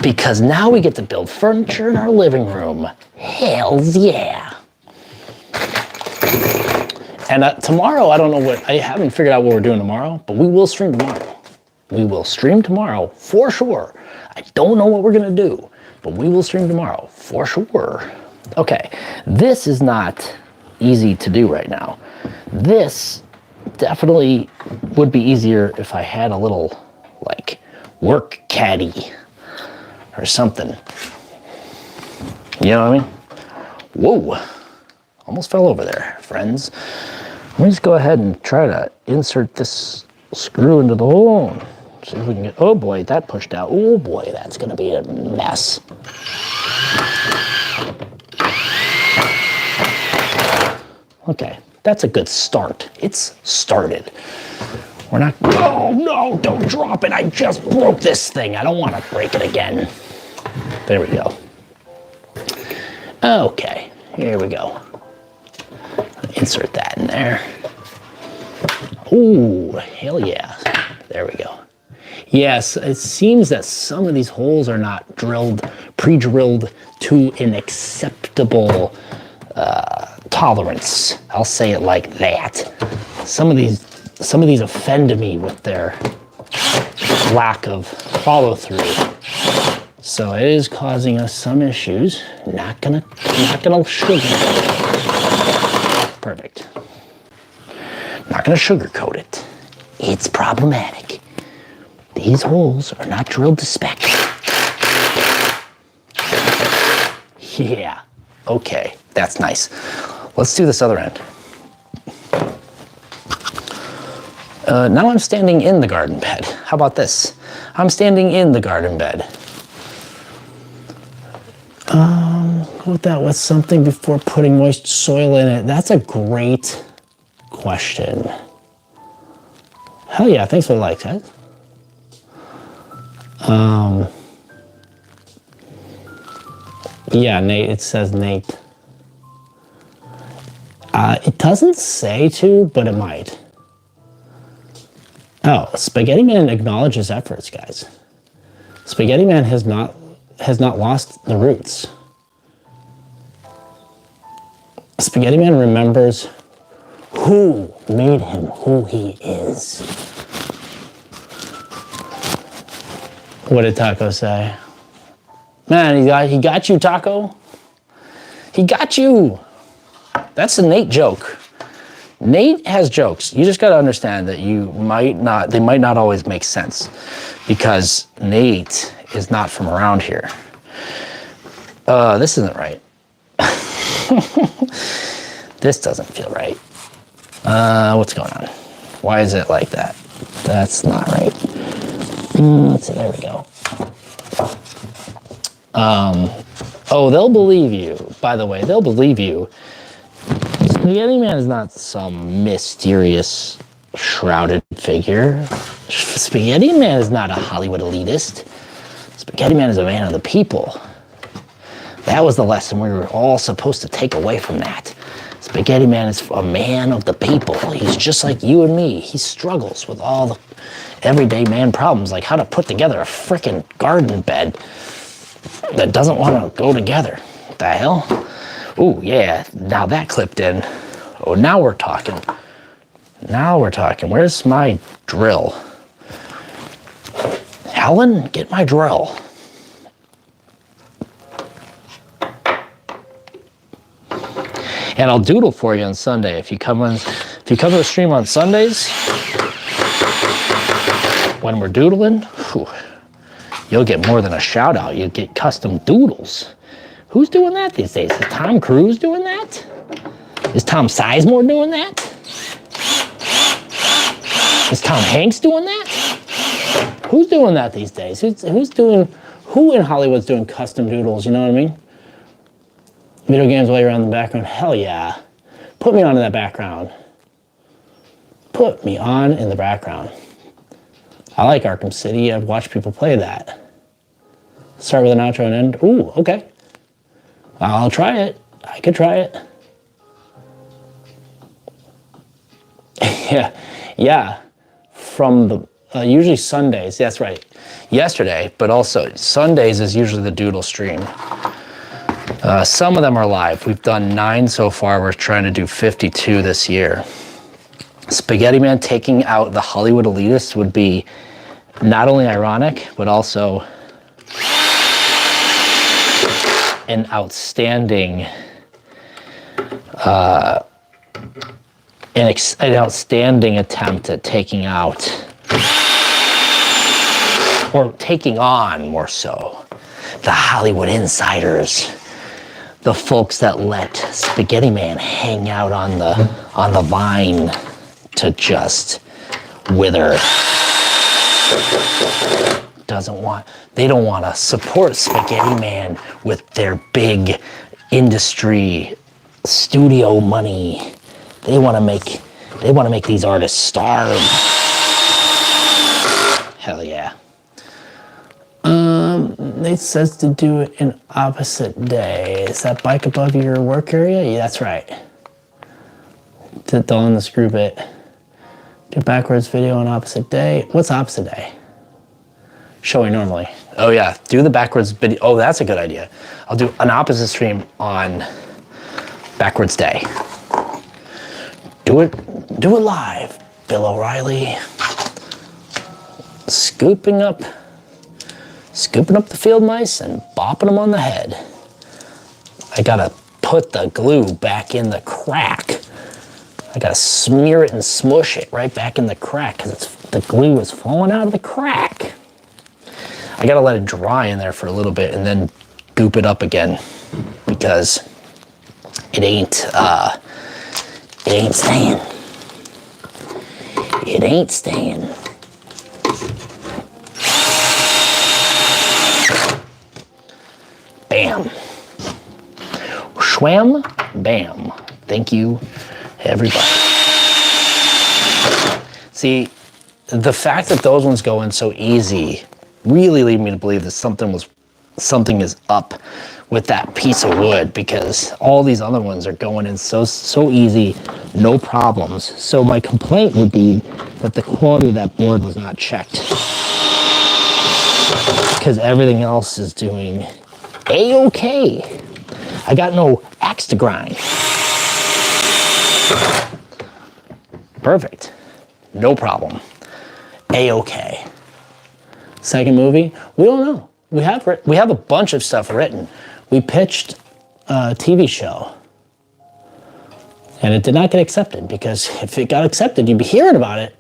Because now we get to build furniture in our living room. Hells yeah. And tomorrow, I don't know I haven't figured out what we're doing tomorrow, but we will stream tomorrow. We will stream tomorrow for sure. I don't know what we're gonna do, but we will stream tomorrow for sure. Okay, this is not easy to do right now. This definitely would be easier if I had a little, like, work caddy or something. You know what I mean? Whoa, almost fell over there, friends. Let me just go ahead and try to insert this screw into the hole. See if we can get, oh boy, that pushed out. Oh boy, that's gonna be a mess. Okay, that's a good start. It's started. We're not, oh no, don't drop it. I just broke this thing. I don't want to break it again. There we go. Okay, here we go. Insert that in there. Ooh, hell yeah. There we go. Yes, it seems that some of these holes are not pre-drilled to an acceptable tolerance. I'll say it like that. Some of these offend me with their lack of follow-through. So it is causing us some issues. Not gonna sugarcoat it. Perfect. Not gonna sugarcoat it. It's problematic. These holes are not drilled to spec. Yeah, okay, that's nice. Let's do this other end. Now I'm standing in the garden bed. How about this? I'm standing in the garden bed. Coat that with something before putting moist soil in it. That's a great question. Hell yeah, thanks for the like, guys. Yeah, Nate, it says Nate. It doesn't say to, but it might. Oh, Spaghetti Man acknowledges efforts, guys. Spaghetti Man has not lost the roots. Spaghetti Man remembers who made him who he is. What did Taco say? Man, he got you, Taco. He got you. That's a Nate joke. Nate has jokes. You just got to understand that they might not always make sense because Nate is not from around here. This isn't right. This doesn't feel right. What's going on? Why is it like that? That's not right. Let's see, there we go. Oh, they'll believe you. By the way, they'll believe you. Spaghetti Man is not some mysterious, shrouded figure. Spaghetti Man is not a Hollywood elitist. Spaghetti Man is a man of the people. That was the lesson we were all supposed to take away from that. Spaghetti Man is a man of the people. He's just like you and me. He struggles with all the everyday man problems, like how to put together a frickin' garden bed that doesn't want to go together. What the hell? Ooh, yeah, now that clipped in. Oh, now we're talking. Now we're talking. Where's my drill? Helen, get my drill. And I'll doodle for you on Sunday. If you come to the stream on Sundays, when we're doodling, whew, you'll get more than a shout out. You'll get custom doodles. Who's doing that these days? Is Tom Cruise doing that? Is Tom Sizemore doing that? Is Tom Hanks doing that? Who's doing that these days? Who in Hollywood's doing custom doodles, you know what I mean? Video games while you're on the background, hell yeah. Put me on in that background. Put me on in the background. I like Arkham City, I've watched people play that. Start with an outro and end, ooh, okay. I'll try it, I could try it. Yeah, from the, usually Sundays, that's right. Yesterday, but also Sundays is usually the doodle stream. Some of them are live. We've done 9 so far. We're trying to do 52 this year. Spaghetti Man taking out the Hollywood elitists would be not only ironic, but also an outstanding, an outstanding attempt at taking out, or taking on more so, the Hollywood insiders. The folks that let Spaghetti Man hang out on the vine to just wither. They don't want to support Spaghetti Man with their big industry studio money. They want to make these artists starve. Hell yeah. It says to do it in opposite day. Is that bike above your work area? Yeah, that's right. To dawn the screw bit. Do backwards video on opposite day. What's opposite day? Showing normally. Oh yeah, do the backwards video. Oh, that's a good idea. I'll do an opposite stream on backwards day. Do it live, Bill O'Reilly. Scooping up the field mice and bopping them on the head. I gotta put the glue back in the crack. I gotta smear it and smush it right back in the crack because the glue is falling out of the crack. I gotta let it dry in there for a little bit and then goop it up again because it ain't staying. It ain't staying. Bam. Schwam, bam. Thank you, everybody. See, the fact that those ones go in so easy really lead me to believe that something was something is up with that piece of wood, because all these other ones are going in so easy, no problems. So my complaint would be that the quality of that board was not checked, because everything else is doing a-okay. I got no axe to grind. Perfect, no problem, a-okay. Second movie, we don't know. We have a bunch of stuff written. We pitched a TV show, and it did not get accepted, because if it got accepted, you'd be hearing about it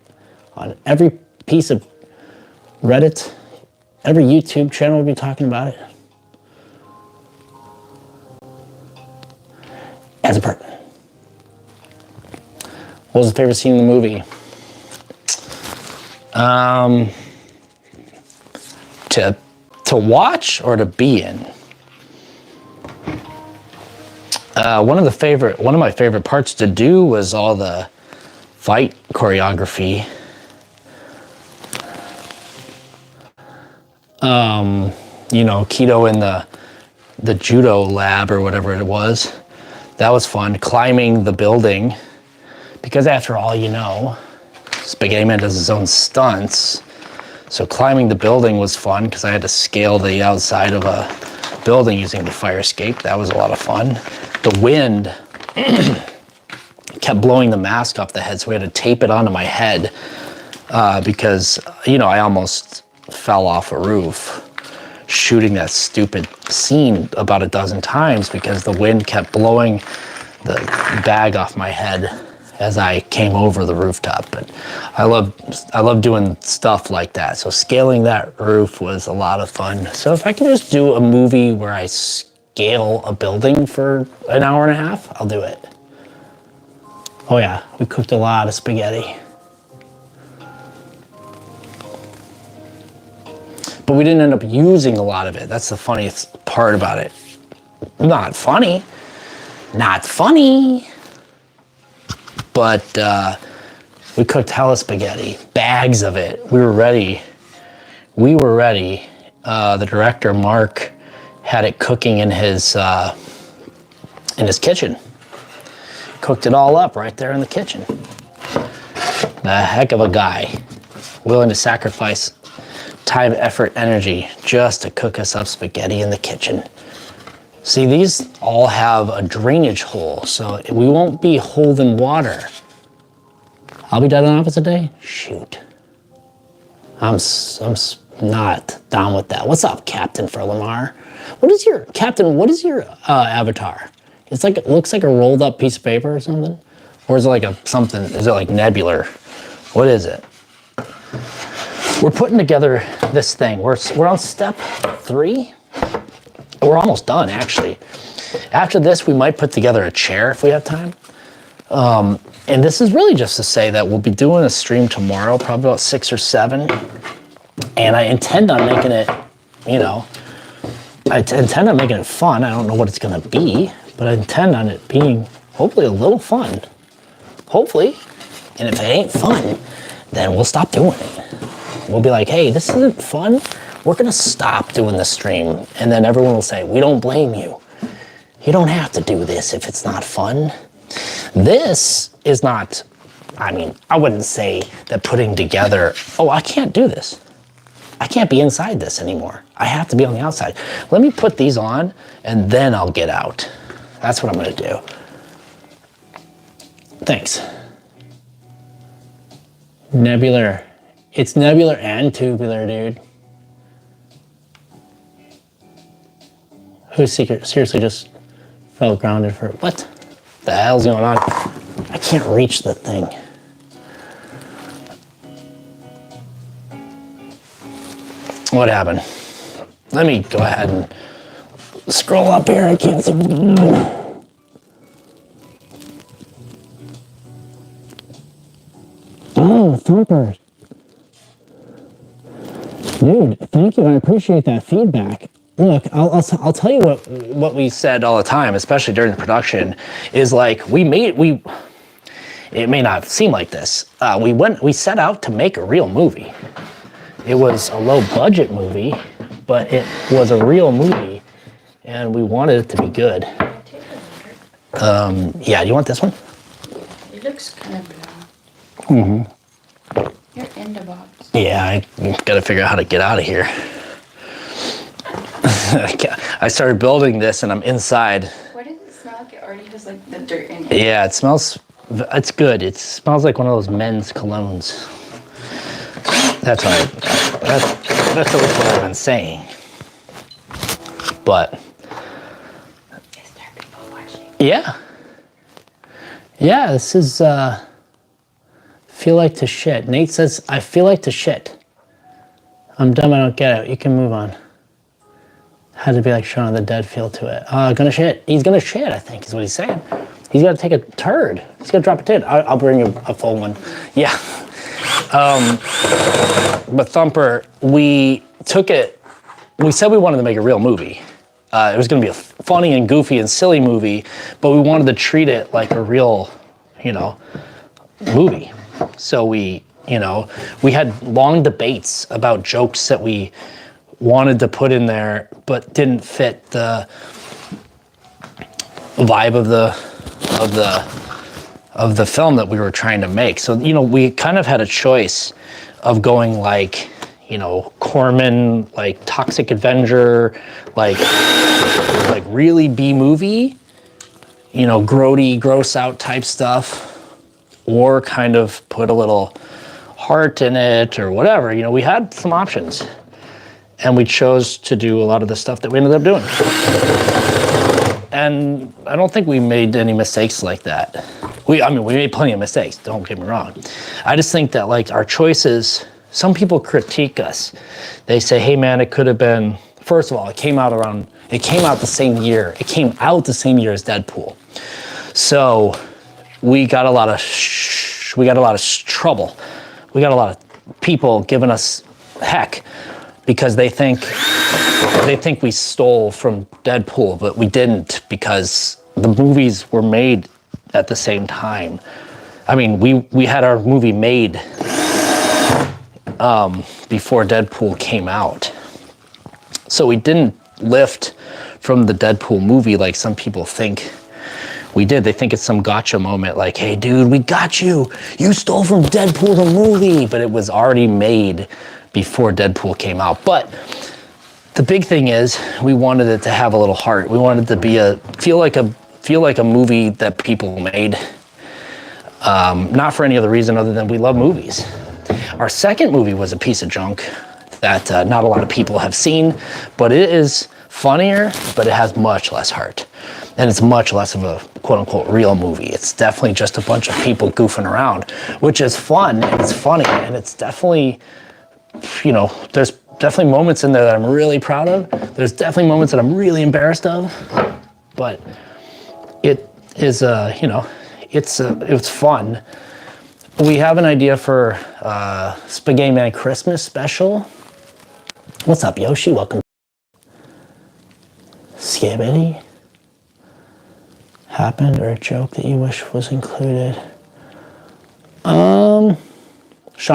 on every piece of Reddit, every YouTube channel would be talking about it. As a person. What was the favorite scene in the movie? To watch or to be in? One of my favorite parts to do was all the fight choreography. You know, Keto in the judo lab or whatever it was. That was fun. Climbing the building, because after all, you know, Spaghetti Man does his own stunts. So climbing the building was fun, because I had to scale the outside of a building using the fire escape. That was a lot of fun. The wind kept blowing the mask off the head, so we had to tape it onto my head, because, you know, I almost fell off a roof shooting that stupid scene about a dozen times, because the wind kept blowing the bag off my head as I came over the rooftop. But I love doing stuff like that. So scaling that roof was a lot of fun. So if I can just do a movie where I scale a building for an hour and a half, I'll do it. Oh yeah, we cooked a lot of spaghetti. But we didn't end up using a lot of it. That's the funniest part about it. Not funny. Not funny. But we cooked hella spaghetti, bags of it. We were ready. The director, Mark, had it cooking in his kitchen. Cooked it all up right there in the kitchen. The heck of a guy, willing to sacrifice time, effort, energy just to cook us up spaghetti in the kitchen. See, these all have a drainage hole, so we won't be holding water. I'll be dead on opposite day? Shoot. I'm not down with that. What's up, Captain for Lamar? What is your avatar? It's like, it looks like a rolled up piece of paper or something? Or is it like something, is it like nebular? What is it? We're putting together this thing. We're on step 3. We're almost done, actually. After this, we might put together a chair if we have time. And this is really just to say that we'll be doing a stream tomorrow, probably about 6 or 7. And I intend on making it, you know, I intend on making it fun. I don't know what it's gonna be, but I intend on it being hopefully a little fun. Hopefully. And if it ain't fun, then we'll stop doing it. We'll be like, hey, this isn't fun. We're gonna stop doing the stream. And then everyone will say, we don't blame you. You don't have to do this if it's not fun. This is not, I mean, I wouldn't say that putting together, oh, I can't do this. I can't be inside this anymore. I have to be on the outside. Let me put these on and then I'll get out. That's what I'm gonna do. Thanks. Nebular. It's nebular and tubular, dude. Who seriously just felt grounded for, what the hell's going on? I can't reach the thing. What happened? Let me go ahead and scroll up here. I can't see. Oh, Thumper. Dude, thank you. I appreciate that feedback. Look, I'll tell you what we said all the time, especially during the production, is like it may not seem like this. We set out to make a real movie. It was a low budget movie, but it was a real movie, and we wanted it to be good. Take a look. Yeah, do you want this one? It looks kind of brown. You're in the box. Yeah, I gotta figure out how to get out of here. I started building this and I'm inside. Why does it smell like it already has like the dirt in it? Yeah, it smells, it's good. It smells like one of those men's colognes. That's that's always what I've been saying. But, Is there people watching? yeah. Yeah, this is, feel like to shit. Nate says, I feel like to shit. I'm dumb, I don't get it. You can move on. Had to be like Shaun of the Dead feel to it. Gonna shit. He's gonna shit, I think, is what he's saying. He's gotta take a turd. He's gonna drop a tit. I'll bring you a full one. Yeah. But Thumper, we took it, we said we wanted to make a real movie. It was gonna be a funny and goofy and silly movie, but we wanted to treat it like a real, movie. So we had long debates about jokes that we wanted to put in there, but didn't fit the vibe of the film that we were trying to make. So, we kind of had a choice of going like, Corman, like Toxic Avenger, like really B movie, grody, gross out type stuff, or kind of put a little heart in it or whatever. We had some options. And we chose to do a lot of the stuff that we ended up doing. And I don't think we made any mistakes like that. We made plenty of mistakes, don't get me wrong. I just think that like our choices, some people critique us. They say, hey man, it could have been, first of all, it came out the same year. It came out the same year as Deadpool. So we got a lot of trouble. We got a lot of people giving us heck because they think we stole from Deadpool, but we didn't, because the movies were made at the same time. I mean, we had our movie made before Deadpool came out. So we didn't lift from the Deadpool movie like some people think we did. They think it's some gotcha moment like, hey dude, we got you. You stole from Deadpool the movie, but it was already made before Deadpool came out. But the big thing is we wanted it to have a little heart. We wanted it to feel like a movie that people made. Not for any other reason other than we love movies. Our second movie was a piece of junk that not a lot of people have seen, but it is funnier, but it has much less heart. And it's much less of a quote unquote real movie. It's definitely just a bunch of people goofing around, which is fun and it's funny, and it's definitely, there's definitely moments in there that I'm really proud of. There's definitely moments that I'm really embarrassed of, but it is, it's fun. We have an idea for Spaghetti Man Christmas special. What's up, Yoshi? Welcome. Skibbity? Happened or a joke that you wish was included? Shauna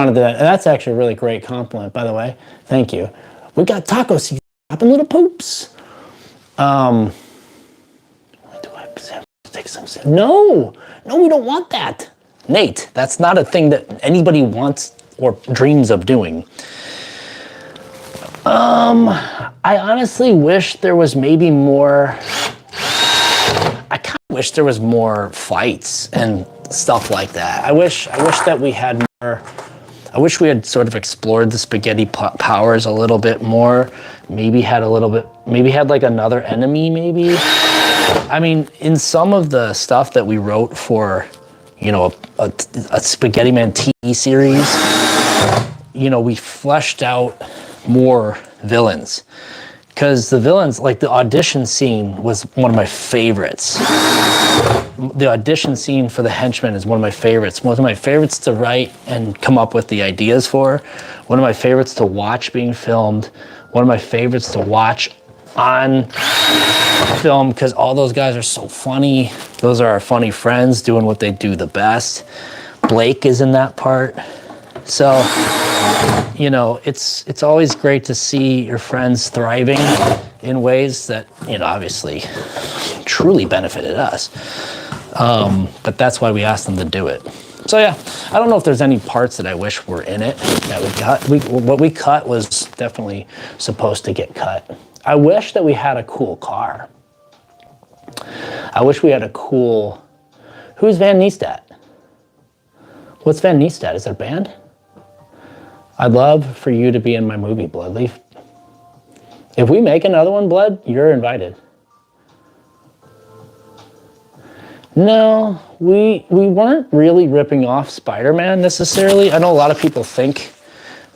did that. That's actually a really great compliment, by the way. Thank you. We got taco season popping little poops. Do I take some? No, we don't want that. Nate, that's not a thing that anybody wants or dreams of doing. I honestly wish there was maybe more. I kind of wish there was more fights and stuff like that. I wish that we had more. I wish we had sort of explored the spaghetti powers a little bit more. Maybe had like another enemy, maybe. I mean, in some of the stuff that we wrote for, a Spaghetti Man TV series, we fleshed out more villains. Because the villains, like the audition scene was one of my favorites. The audition scene for the henchman is one of my favorites. One of my favorites to write and come up with the ideas for. One of my favorites to watch being filmed. One of my favorites to watch on film, because all those guys are so funny. Those are our funny friends doing what they do the best. Blake is in that part. So you know, it's always great to see your friends thriving in ways that, you know, obviously truly benefited us. But that's why we asked them to do it. So yeah, I don't know if there's any parts that I wish were in it that we cut. What we cut was definitely supposed to get cut. I wish that we had a cool car. I wish we had a cool... Who's Van Niestat? What's Van Niestat? Is it a band? I'd love for you to be in my movie, Bloodleaf. If we make another one, Blood, you're invited. No, we weren't really ripping off Spider-Man necessarily. I know a lot of people think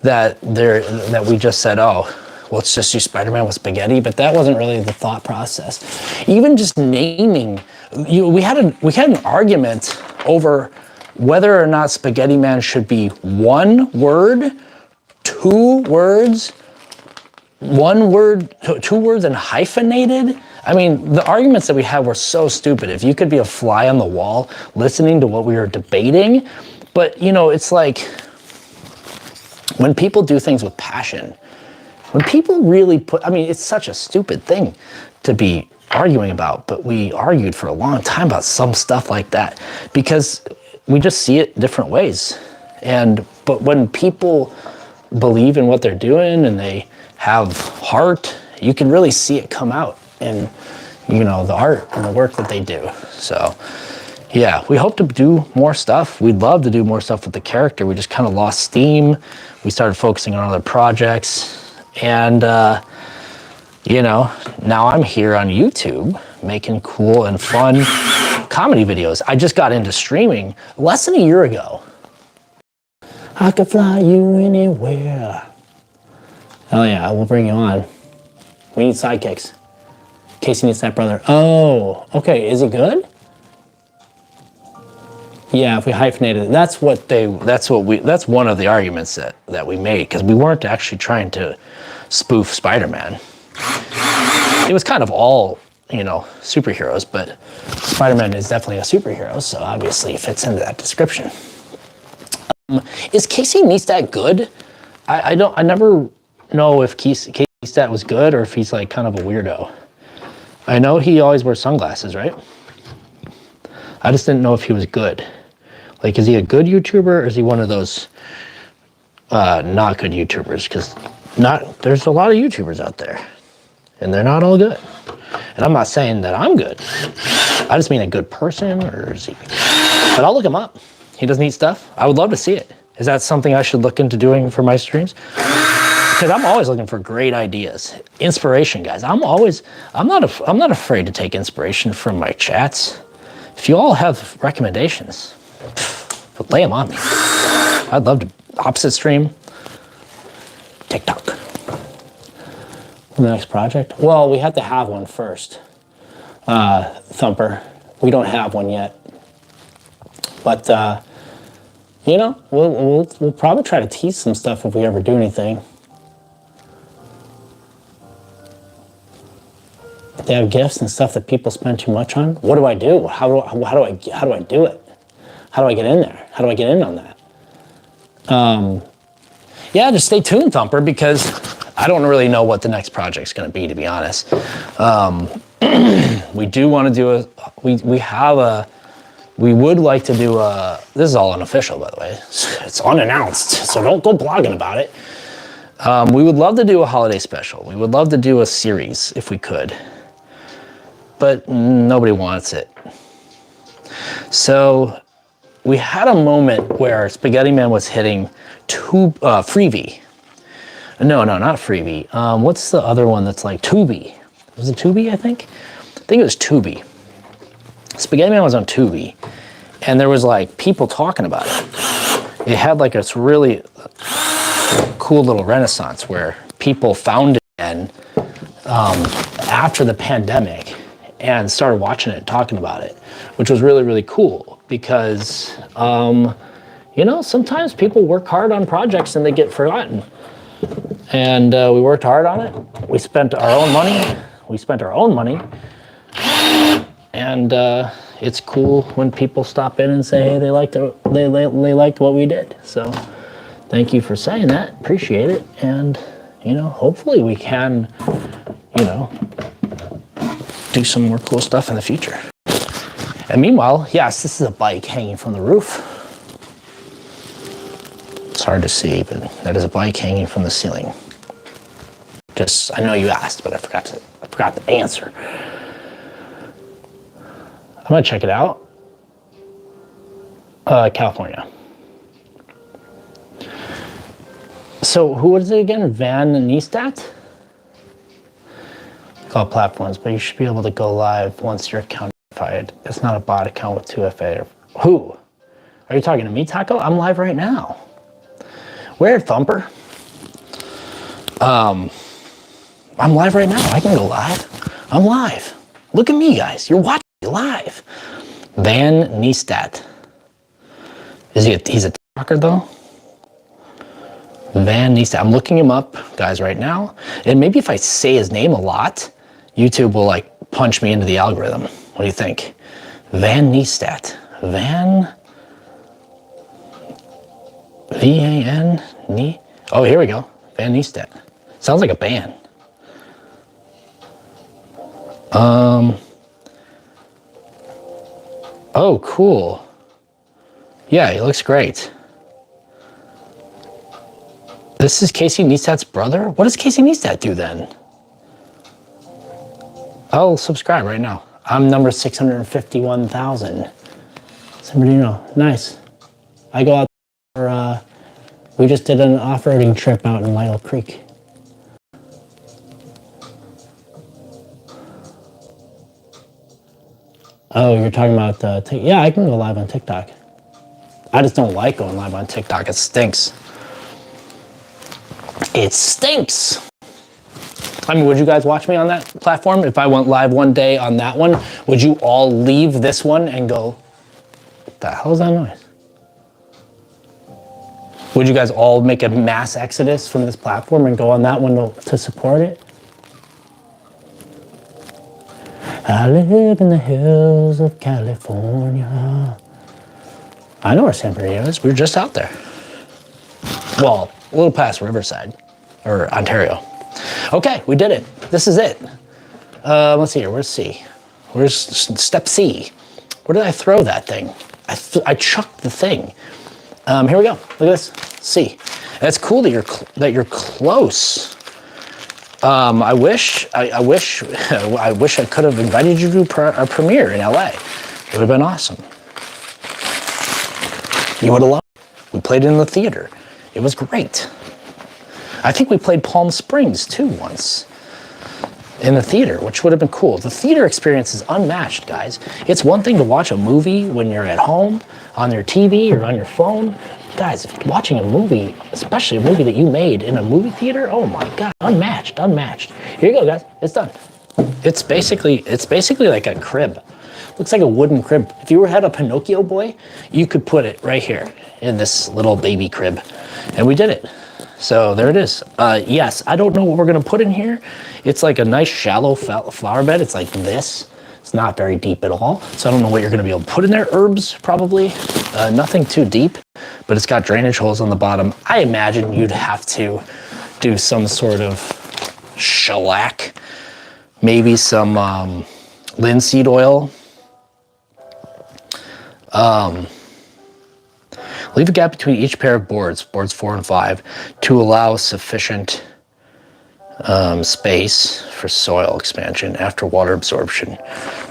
that we just said, oh, well, let's just do Spider-Man with spaghetti, but that wasn't really the thought process. Even just naming, we had an argument over whether or not Spaghetti Man should be one word, two words, one word, two words and hyphenated. I mean, the arguments that we had were so stupid. If you could be a fly on the wall listening to what we were debating, but you know, it's like when people do things with passion, when people really I mean, it's such a stupid thing to be arguing about, but we argued for a long time about some stuff like that because we just see it different ways. But when people believe in what they're doing and they have heart, you can really see it come out in, you know, the art and the work that they do. So yeah, we hope to do more stuff. We'd love to do more stuff with the character. We just kind of lost steam. We started focusing on other projects. And, you know, now I'm here on YouTube making cool and fun comedy videos. I just got into streaming less than a year ago. I could fly you anywhere. Oh yeah, we'll bring you on. We need sidekicks. Casey needs that brother. Oh, okay, is he good? Yeah, if we hyphenated it, that's one of the arguments that we made, because we weren't actually trying to spoof Spider-Man. It was kind of all, you know, superheroes, but Spider-Man is definitely a superhero, so obviously it fits into that description. Is Casey Neistat good? I never know if Casey Neistat was good or if he's like kind of a weirdo. I know he always wears sunglasses, right? I just didn't know if he was good. Like, is he a good YouTuber or is he one of those not good YouTubers? Because there's a lot of YouTubers out there and they're not all good. And I'm not saying that I'm good. I just mean a good person, or is he? But I'll look him up. He does neat stuff. I would love to see it. Is that something I should look into doing for my streams? Because I'm always looking for great ideas, inspiration, guys. I'm not afraid to take inspiration from my chats. If you all have recommendations, lay them on me. I'd love to opposite stream, TikTok. The next project? Well, we have to have one first. Thumper. We don't have one yet. But, you know, we'll probably try to tease some stuff if we ever do anything. They have gifts and stuff that people spend too much on. What do I do? How do I do it? How do I get in there? How do I get in on that? Yeah, just stay tuned, Thumper, because I don't really know what the next project's going to be, to be honest. We do want to do we would like to do this is all unofficial, by the way. It's unannounced, so don't go blogging about it. We would love to do a holiday special. We would love to do a series if we could, but nobody wants it. So we had a moment where Spaghetti Man was hitting Freebie. No, not Freebie. What's the other one that's like Tubi? Was it Tubi, I think? I think it was Tubi. Spaghetti Man was on Tubi, and there was like people talking about it. It had like this really cool little renaissance where people found it again after the pandemic and started watching it and talking about it, which was really, really cool because, you know, sometimes people work hard on projects and they get forgotten. And we worked hard on it. We spent our own money. And it's cool when people stop in and say, hey, they liked what we did. So Thank you for saying that. Appreciate it. And, you know, hopefully we can, you know, do some more cool stuff in the future. And meanwhile, yes, this is a bike hanging from the roof. It's hard to see, but that is a bike hanging from the ceiling. Just, I know you asked, but I forgot to answer. I'm gonna check it out. California. So who is it again? Van Neestat? Call platforms, but you should be able to go live once your account is verified. It's not a bot account with 2FA. Who? Are you talking to me, Taco? I'm live right now. Where, Thumper? I'm live right now. I can go live. I'm live. Look at me, guys. You're watching me live. Van Neestat. He's a TikToker though? Van Neestat. I'm looking him up, guys, right now. And maybe if I say his name a lot, YouTube will like punch me into the algorithm. What do you think? Van Neestat. Van. V-A-N. Oh, here we go. Van Neestat. Sounds like a band. Oh, cool. Yeah, he looks great. This is Casey Neistat's brother? What does Casey Neistat do then? I'll subscribe right now. I'm number 651,000. San Bernardino, nice. I go out for, we just did an off-roading trip out in Lytle Creek. Oh, you're talking about, yeah, I can go live on TikTok. I just don't like going live on TikTok. It stinks. It stinks. I mean, would you guys watch me on that platform? If I went live one day on that one, would you all leave this one and go, what the hell is that noise? Would you guys all make a mass exodus from this platform and go on that one to support it? I live in the hills of California. I know where San Bernardino is. We were just out there. Well, a little past Riverside, or Ontario. Okay, we did it. This is it. Let's see here. Where's C? Where's step C? Where did I throw that thing? I chucked the thing. Here we go. Look at this. C. That's cool that you're close. I wish I could have invited you to a premiere in LA. It would have been awesome. You would have loved it. We played it in the theater. It was great. I think we played Palm Springs too once in the theater, which would have been cool. The theater experience is unmatched, guys. It's one thing to watch a movie when you're at home on your TV or on your phone. Guys, watching a movie, especially a movie that you made in a movie theater, oh my God, unmatched. Here you go, guys. It's done. It's basically like a crib. Looks like a wooden crib. If you had a Pinocchio boy, you could put it right here in this little baby crib. And we did it. So there it is. Yes, I don't know what we're gonna put in here. It's like a nice shallow flower bed. It's like this. It's not very deep at all. So I don't know what you're gonna be able to put in there. Herbs, probably. Nothing too deep, but it's got drainage holes on the bottom. I imagine you'd have to do some sort of shellac, maybe some linseed oil. Leave a gap between each pair of boards 4 and 5, to allow sufficient space for soil expansion after water absorption.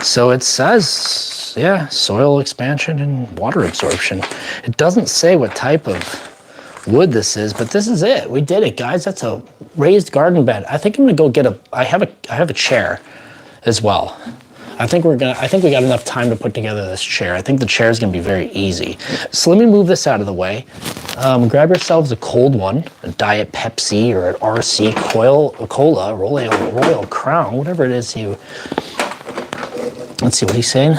So it says, yeah, soil expansion and water absorption. It doesn't say what type of wood this is, but this is it. We did it, guys. That's a raised garden bed. I think I'm gonna go get I have a chair as well. I think we got enough time to put together this chair. I think the chair is gonna be very easy. So let me move this out of the way. Grab yourselves a cold one, a Diet Pepsi or an RC Cola, Royal Crown, whatever it is you. Let's see what he's saying.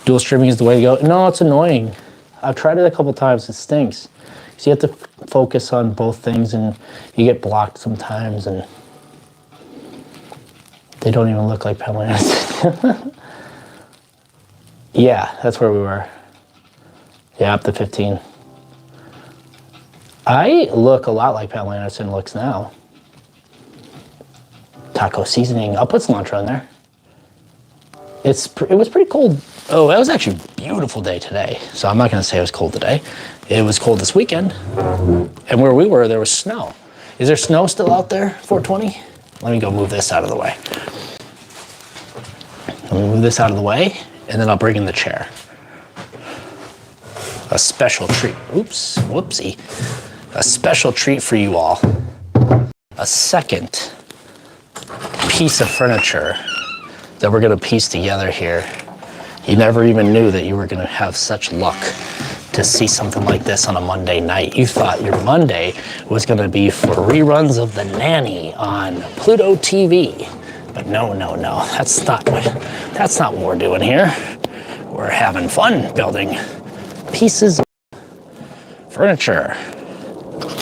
Dual streaming is the way to go. No, it's annoying. I've tried it a couple times. It stinks. So you have to focus on both things, and you get blocked sometimes, and they don't even look like penguins. Yeah, that's where we were. Yeah, up to 15. I look a lot like Pamela Anderson looks now. Taco seasoning. I'll put cilantro in there. It was pretty cold. Oh, it was actually a beautiful day today. So I'm not going to say it was cold today. It was cold this weekend. And where we were, there was snow. Is there snow still out there, 420? Let me go move this out of the way. Let me move this out of the way, and then I'll bring in the chair. A special treat. Oops, whoopsie. A special treat for you all. A second piece of furniture that we're gonna piece together here. You never even knew that you were gonna have such luck to see something like this on a Monday night. You thought your Monday was gonna be for reruns of The Nanny on Pluto TV. But no, that's not what we're doing here. We're having fun building pieces of furniture.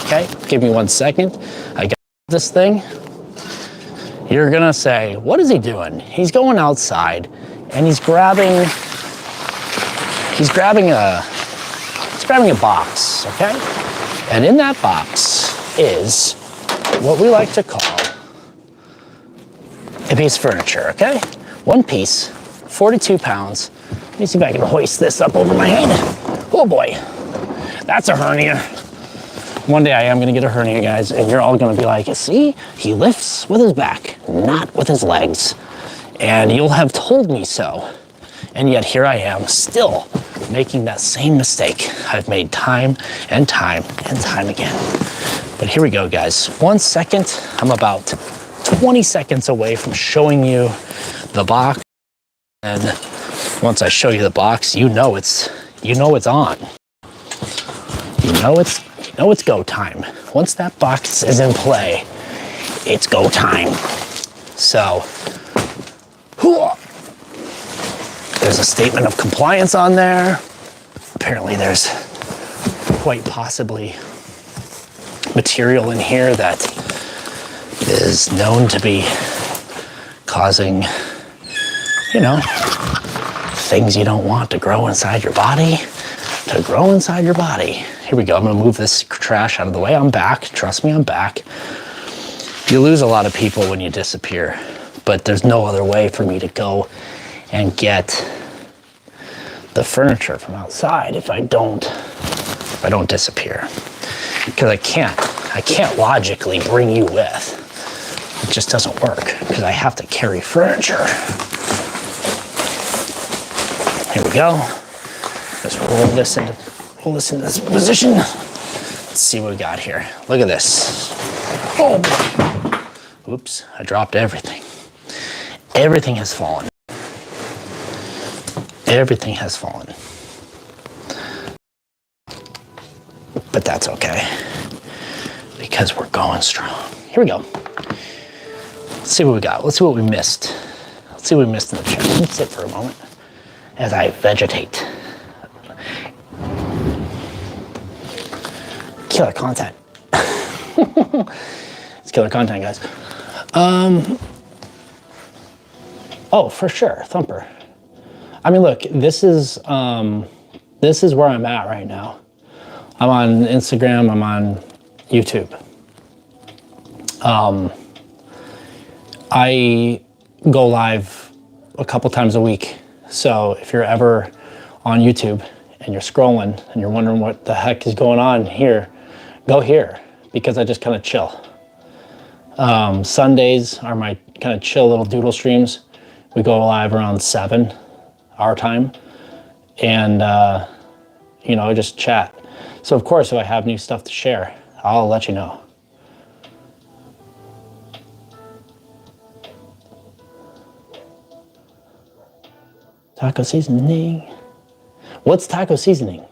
Okay, give me 1 second. I got this thing. You're gonna say, what is he doing? He's going outside and he's grabbing a box, okay? And in that box is what we like to call a piece of furniture, okay? One piece, 42 pounds. Let me see if I can hoist this up over my head. Oh boy, that's a hernia. One day I am gonna get a hernia, guys, and you're all gonna be like, see, he lifts with his back, not with his legs. And you'll have told me so. And yet here I am, still making that same mistake I've made time and time and time again. But here we go, guys. 1 second, I'm about 20 seconds away from showing you the box. And once I show you the box, you know it's on. You know it's go time. Once that box is in play, it's go time. So, there's a statement of compliance on there. Apparently there's quite possibly material in here that is known to be causing, things you don't want to grow inside your body. Here we go. I'm gonna move this trash out of the way. I'm back. Trust me, I'm back. You lose a lot of people when you disappear, but there's no other way for me to go and get the furniture from outside if I don't disappear. Because I can't logically bring you with. It just doesn't work because I have to carry furniture. Here we go. Just roll this into this position. Let's see what we got here. Look at this. Oh boy. Oops, I dropped everything. Everything has fallen. Everything has fallen. But that's okay. Because we're going strong. Here we go. Let's see what we got. Let's see what we missed. Let's see what we missed in the chair. Let me sit for a moment as I vegetate. Killer content. It's killer content, guys. Oh, for sure, Thumper. I mean, look, this is where I'm at right now. I'm on Instagram, I'm on YouTube. I go live a couple times a week. So if you're ever on YouTube and you're scrolling and you're wondering what the heck is going on here, go here, because I just kind of chill. Sundays are my kind of chill little doodle streams. We go live around 7 our time, and just chat. So of course, if I have new stuff to share, I'll let you know. Taco seasoning. What's taco seasoning?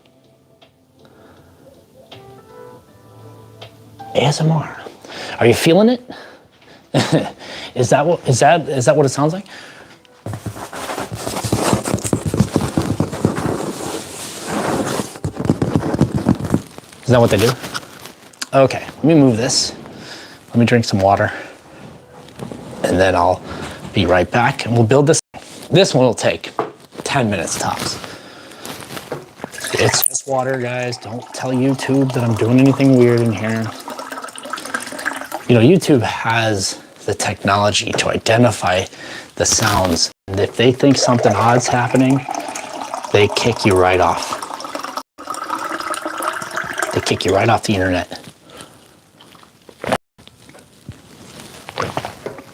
ASMR. Are you feeling it? Is that what it sounds like? Is that what they do? Okay, let me move this. Let me drink some water. And then I'll be right back and we'll build this. This one will take 10 minutes tops. It's just water, guys. Don't tell YouTube that I'm doing anything weird in here. You know, YouTube has the technology to identify the sounds. And if they think something odd's happening, they kick you right off. They kick you right off the internet.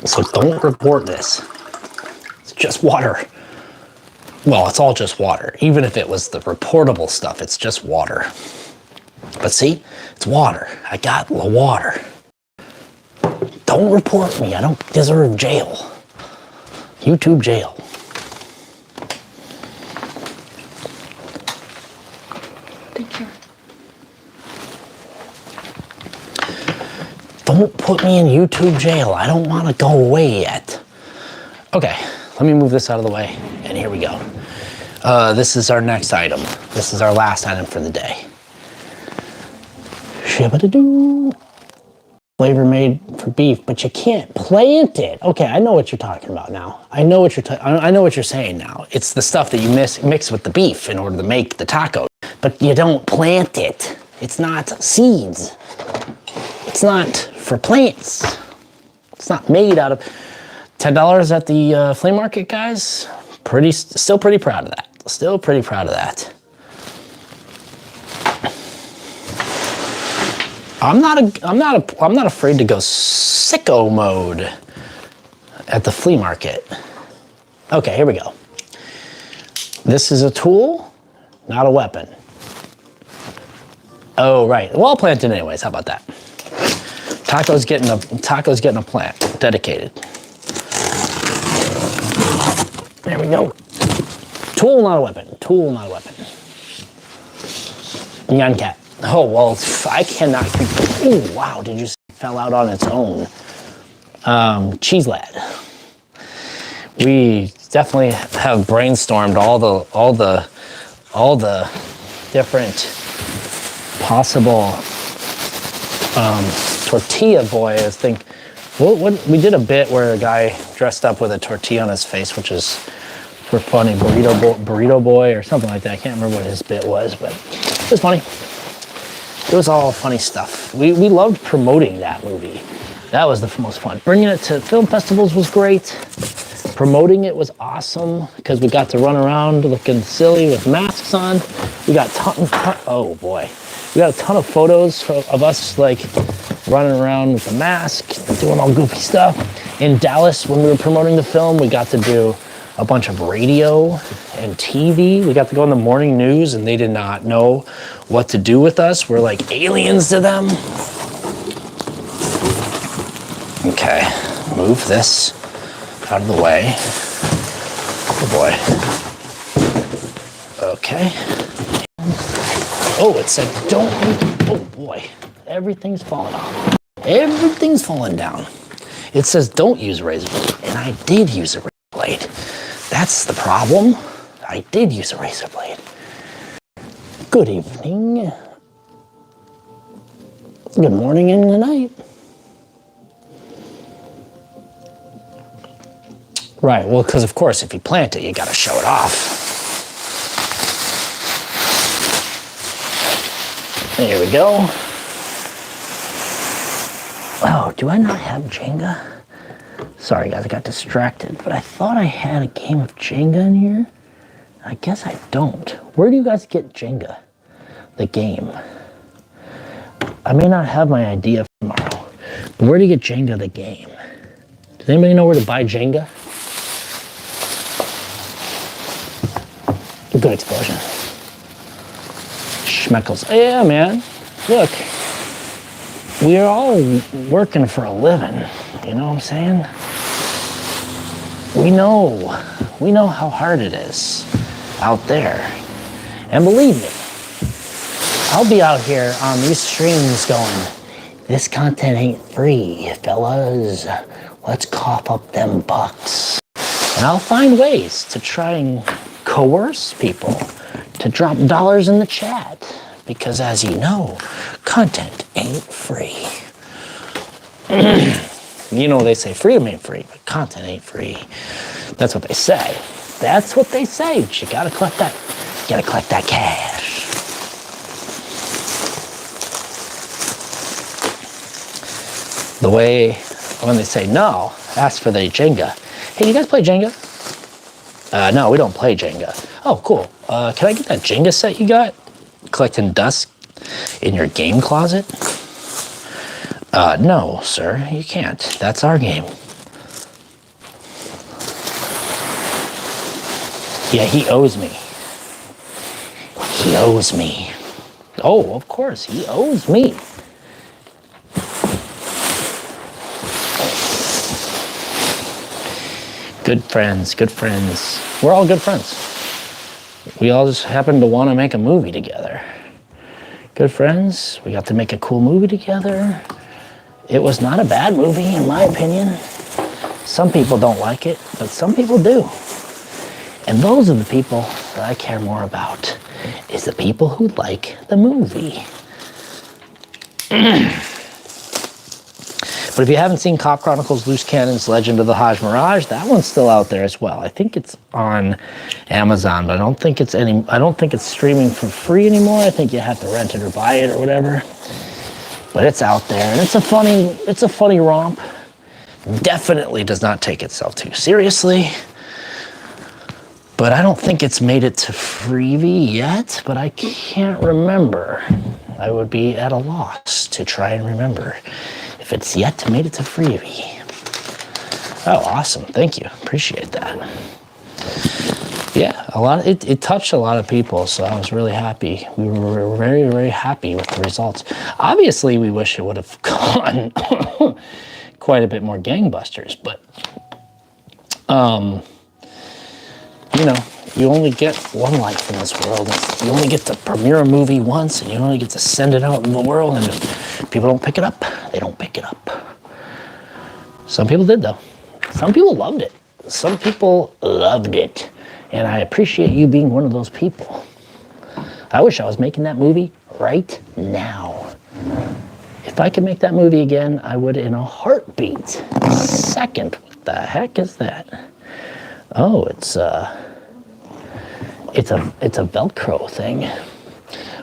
So don't report this. It's just water. Well, it's all just water. Even if it was the reportable stuff, it's just water. But see, it's water. I got the water. Don't report me. I don't deserve jail. YouTube jail. Thank you. Don't put me in YouTube jail. I don't want to go away yet. Okay, let me move this out of the way. And here we go. This is our next item. This is our last item for the day. Shabba-da-doo. Flavor made for beef, but you can't plant it. Okay, I know what you're talking about now. I know what you're saying now. It's the stuff that you mix with the beef in order to make the taco, but you don't plant it. It's not seeds. It's not for plants. It's not made out of $10 at the flea market, guys. Still pretty proud of that. Still pretty proud of that. I'm not afraid to go sicko mode at the flea market. Okay, here we go. This is a tool, not a weapon. Oh, right. Well, I'll plant it anyways. How about that? Taco's getting a plant dedicated. There we go. Tool, not a weapon. Tool, not a weapon. Nyan cat. Oh, well, I cannot keep... Oh, wow, did you see it fell out on its own? Cheese lad. We definitely have brainstormed all the different possible tortilla boy. I think we did a bit where a guy dressed up with a tortilla on his face, which is for funny, burrito boy or something like that. I can't remember what his bit was, but it was funny. It was all funny stuff. We loved promoting that movie. That was the most fun. Bringing it to film festivals was great. Promoting it was awesome because we got to run around looking silly with masks on. We got oh boy. We got a ton of photos of us like running around with a mask, doing all goofy stuff. In Dallas, when we were promoting the film, we got to do a bunch of radio and TV. We got to go on the morning news and they did not know what to do with us. We're like aliens to them. Okay, move this out of the way. Oh boy. Okay. Oh, it said don't, oh boy. Everything's falling off. Everything's falling down. It says don't use a razor blade, and I did use a razor blade. That's the problem. I did use a razor blade. Good evening. Good morning and good night. Right, well, because of course, if you plant it, you gotta show it off. There we go. Oh, do I not have Jenga? Sorry guys, I got distracted, but I thought I had a game of Jenga in here. I guess I don't. Where do you guys get Jenga? The game. I may not have my idea for tomorrow, but where do you get Jenga the game? Does anybody know where to buy Jenga? Good explosion. Schmeckles. Yeah, man. Look. We are all working for a living. You know what I'm saying? We know how hard it is out there. And believe me, I'll be out here on these streams going, this content ain't free, fellas. Let's cough up them bucks. And I'll find ways to try and coerce people to drop dollars in the chat. Because as you know, content ain't free. You know, they say freedom ain't free, but content ain't free. That's what they say. That's what they say. But you gotta collect that. You gotta collect that cash. The way when they say no, ask for the Jenga. Hey, you guys play Jenga? No, we don't play Jenga. Oh, cool. Can I get that Jenga set you got? Collecting dust in your game closet? No, sir, you can't. That's our game. Yeah, he owes me. He owes me. Oh, of course, he owes me. Good friends, good friends. We're all good friends. We all just happen to want to make a movie together. Good friends, we got to make a cool movie together. It was not a bad movie, in my opinion. Some people don't like it, but some people do. And those are the people that I care more about, is the people who like the movie. But if you haven't seen Cop Chronicles Loose Cannons Legend of the Hajj Mirage, that one's still out there as well. I think it's on Amazon, but I don't think it's streaming for free anymore. I think you have to rent it or buy it or whatever. But it's out there, and it's a funny romp. Definitely does not take itself too seriously. But I don't think it's made it to freebie yet, but I can't remember. I would be at a loss to try and remember if it's yet made it to freebie. Oh, awesome. Thank you. Appreciate that. Yeah, it touched a lot of people, so I was really happy. We were very, very happy with the results. Obviously, we wish it would have gone quite a bit more gangbusters, but you know, you only get one life in this world. You only get to premiere a movie once, and you only get to send it out in the world, and if people don't pick it up, they don't pick it up. Some people did, though. Some people loved it. Some people loved it, and I appreciate you being one of those people. I wish I was making that movie right now. If I could make that movie again, I would in a heartbeat. Second, what the heck is that? Oh, it's a Velcro thing.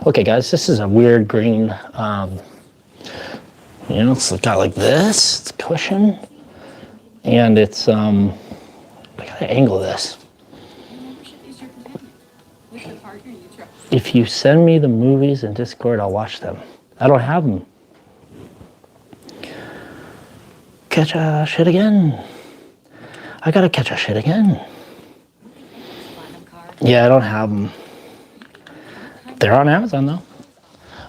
Okay, guys, this is a weird green. You know, it's got like this. It's a cushion, and it's I gotta angle this. If you send me the movies in Discord, I'll watch them. I don't have them. Catch a shit again. I gotta catch a shit again. Yeah, I don't have them. They're on Amazon though.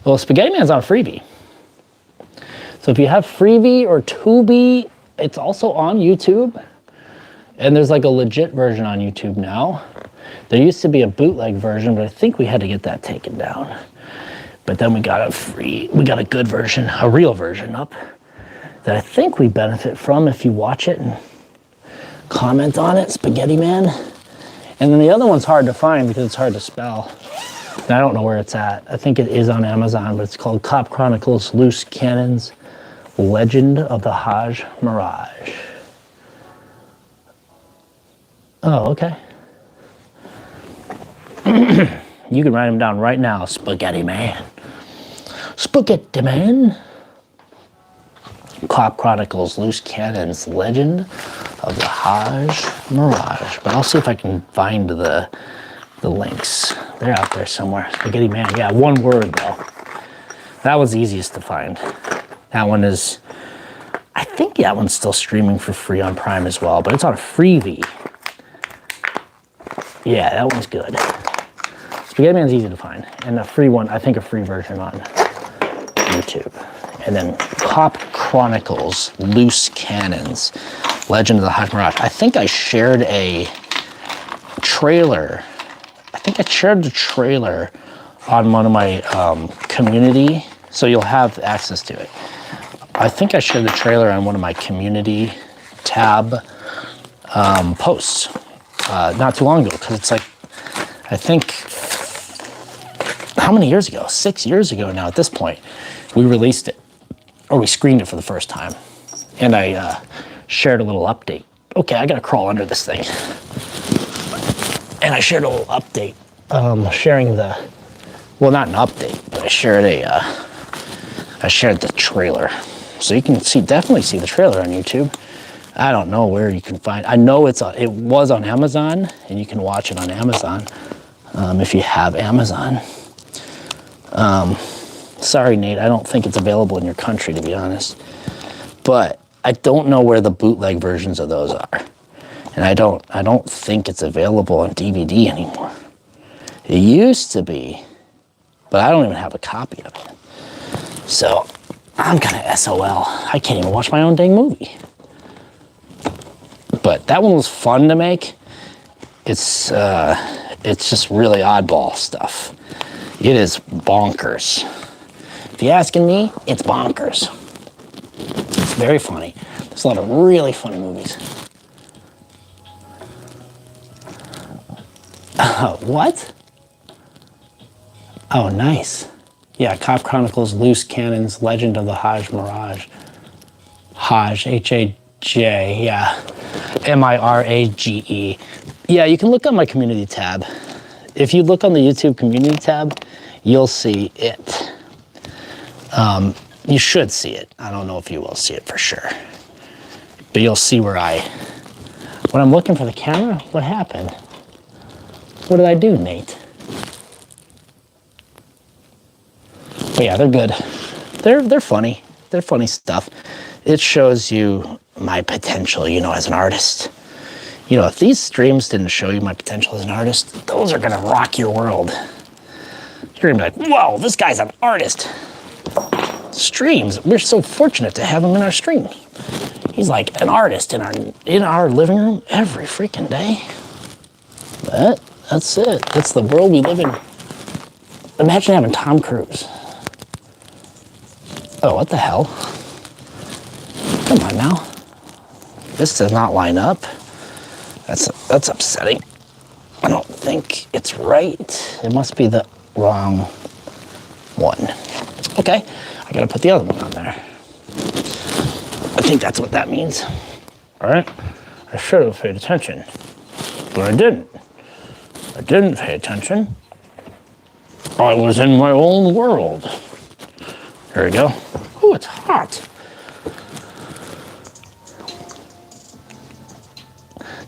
Well, Spaghetti Man's on freebie. So if you have freebie or Tubi, it's also on YouTube. And there's like a legit version on YouTube now. There used to be a bootleg version, but I think we had to get that taken down. But then we got a good version, a real version up that I think we benefit from if you watch it and comment on it, Spaghetti Man. And then the other one's hard to find because it's hard to spell. And I don't know where it's at. I think it is on Amazon, but it's called Cop Chronicles Loose Cannons Legend of the Hajj Mirage. Oh, okay. You can write them down right now, Spaghetti Man. Spaghetti Man. Cop Chronicles Loose Cannons Legend of the Hajj Mirage. But I'll see if I can find the links. They're out there somewhere. Spaghetti Man. Yeah, one word though. That was easiest to find. That one is, I think that one's still streaming for free on Prime as well, but it's on a freebie. Yeah, that one's good. Spaghetti Man's easy to find. And a free one, I think a free version on YouTube. And then Cop Chronicles Loose Cannons Legend of the Hajj Mirage. I think I shared a trailer. I think I shared the trailer on one of my community, so you'll have access to it. I think I shared the trailer on one of my community tab posts not too long ago, because it's like, I think, how many years ago? 6 years ago now at this point, we released it, or we screened it for the first time. And I shared a little update. Okay, I gotta crawl under this thing. And I shared a little update, sharing the, well, not an update, but I shared the trailer. So you can definitely see the trailer on YouTube. I don't know where you can find. I know it was on Amazon, and you can watch it on Amazon if you have Amazon. Sorry, Nate, I don't think it's available in your country, to be honest. But I don't know where the bootleg versions of those are, and I don't think it's available on DVD anymore. It used to be, but I don't even have a copy of it. So I'm kind of SOL. I can't even watch my own dang movie. But that one was fun to make. It's just really oddball stuff. It is bonkers. If you're asking me, it's bonkers. It's very funny. There's a lot of really funny movies. What? Oh, nice. Yeah, Cop Chronicles, Loose Cannons, Legend of the Hajj Mirage. Hajj, H-A-J, yeah. M-I-R-A-G-E. Yeah, you can look on my community tab. If you look on the YouTube community tab, you'll see it. You should see it. I don't know if you will see it for sure. But you'll see when I'm looking for the camera, what happened? What did I do, Nate? But yeah, they're good. They're funny. They're funny stuff. It shows you my potential, as an artist. If these streams didn't show you my potential as an artist, those are gonna rock your world. You're gonna be like, whoa, this guy's an artist. Streams, we're so fortunate to have him in our stream. He's like an artist in our living room every freaking day. But that's it. That's the world we live in. Imagine having Tom Cruise. Oh, what the hell? Come on now. This does not line up. That's upsetting. I don't think it's right. It must be the wrong one. Okay, I gotta put the other one on there. I think that's what that means. All right, I should have paid attention, but I didn't. I didn't pay attention. I was in my own world. There we go. Oh, it's hot.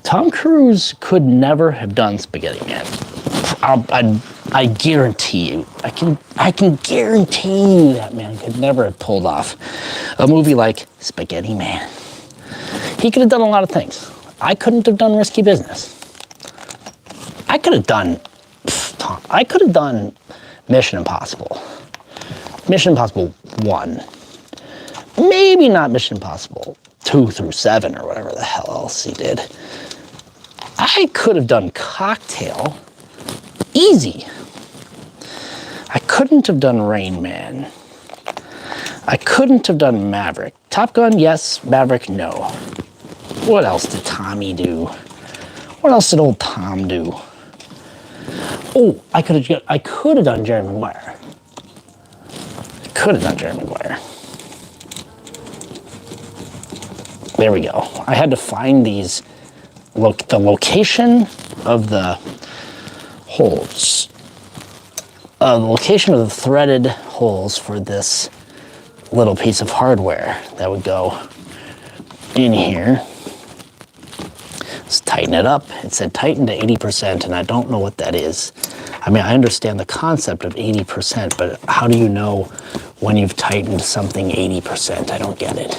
Tom Cruise could never have done Spaghetti Man. I guarantee you. I can guarantee you that man could never have pulled off a movie like Spaghetti Man. He could have done a lot of things. I couldn't have done Risky Business. I could have done Mission Impossible. Mission Impossible 1. Maybe not Mission Impossible 2 through 7 or whatever the hell else he did. I could have done Cocktail. Easy. I couldn't have done Rain Man. I couldn't have done Maverick. Top Gun, yes. Maverick, no. What else did Tommy do? What else did old Tom do? Oh, I could have done Jerry Maguire. Could have done Jerry Maguire. There we go. I had to find these. Look, the location of the holes. The location of the threaded holes for this little piece of hardware that would go in here. Let's tighten it up. It said tighten to 80%, and I don't know what that is. I mean, I understand the concept of 80%, but how do you know when you've tightened something 80%? I don't get it.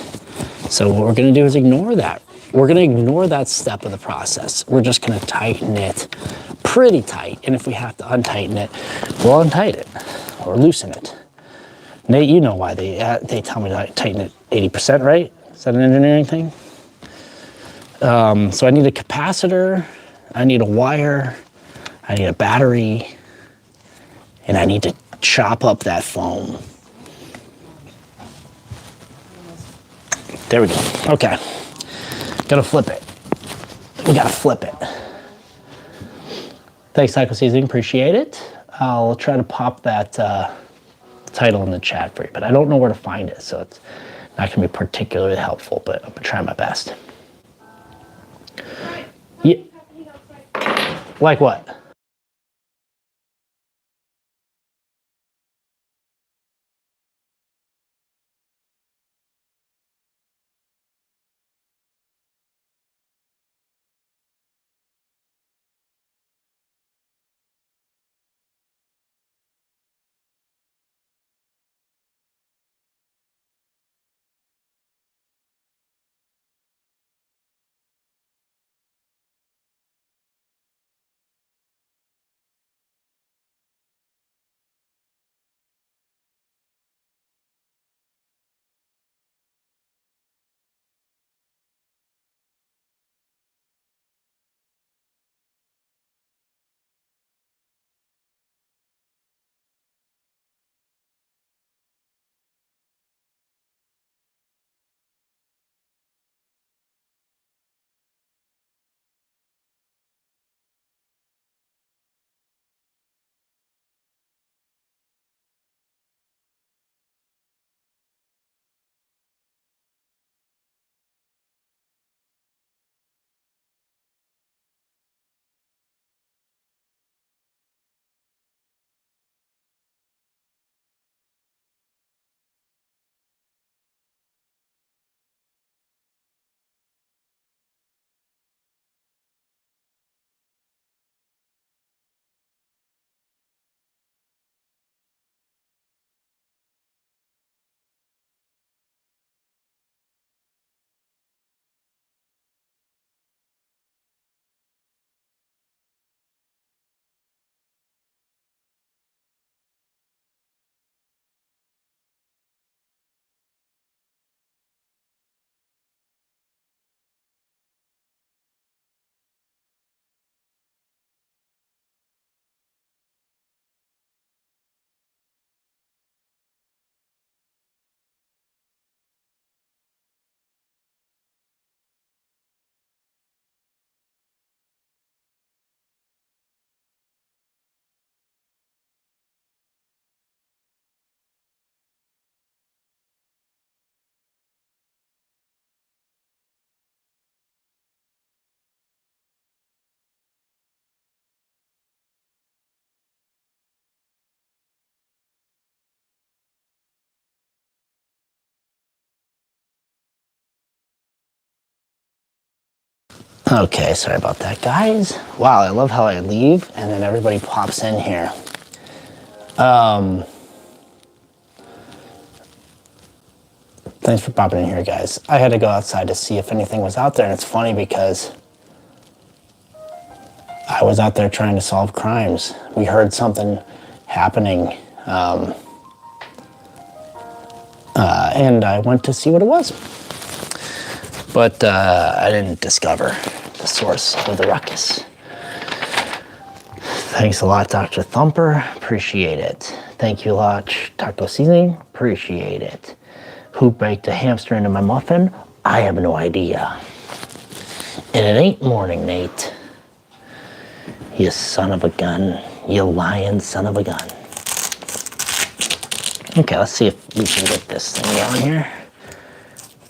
So what we're gonna do is ignore that. We're gonna ignore that step of the process. We're just gonna tighten it pretty tight, and if we have to untighten it, we'll untighten it or loosen it. Nate, you know why they tell me to tighten it 80%, right? Is that an engineering thing? So I need a capacitor, I need a wire, I need a battery, and I need to chop up that foam. There we go. Okay. Gotta flip it. We gotta flip it. Thanks, Taco Seasoning. Appreciate it. I'll try to pop that title in the chat for you, but I don't know where to find it, so it's not gonna be particularly helpful, but I'm gonna try my best. Yeah. Like what? Okay, sorry about that, guys. Wow, I love how I leave and then everybody pops in here. Thanks for popping in here, guys. I had to go outside to see if anything was out there, and it's funny because I was out there trying to solve crimes. We heard something happening, and I went to see what it was. But I didn't discover the source of the ruckus. Thanks a lot, Dr. Thumper. Appreciate it. Thank you a lot, Taco Seasoning. Appreciate it. Who baked a hamster into my muffin? I have no idea. And it ain't morning, Nate. You son of a gun. You lying son of a gun. Okay, let's see if we can get this thing going here.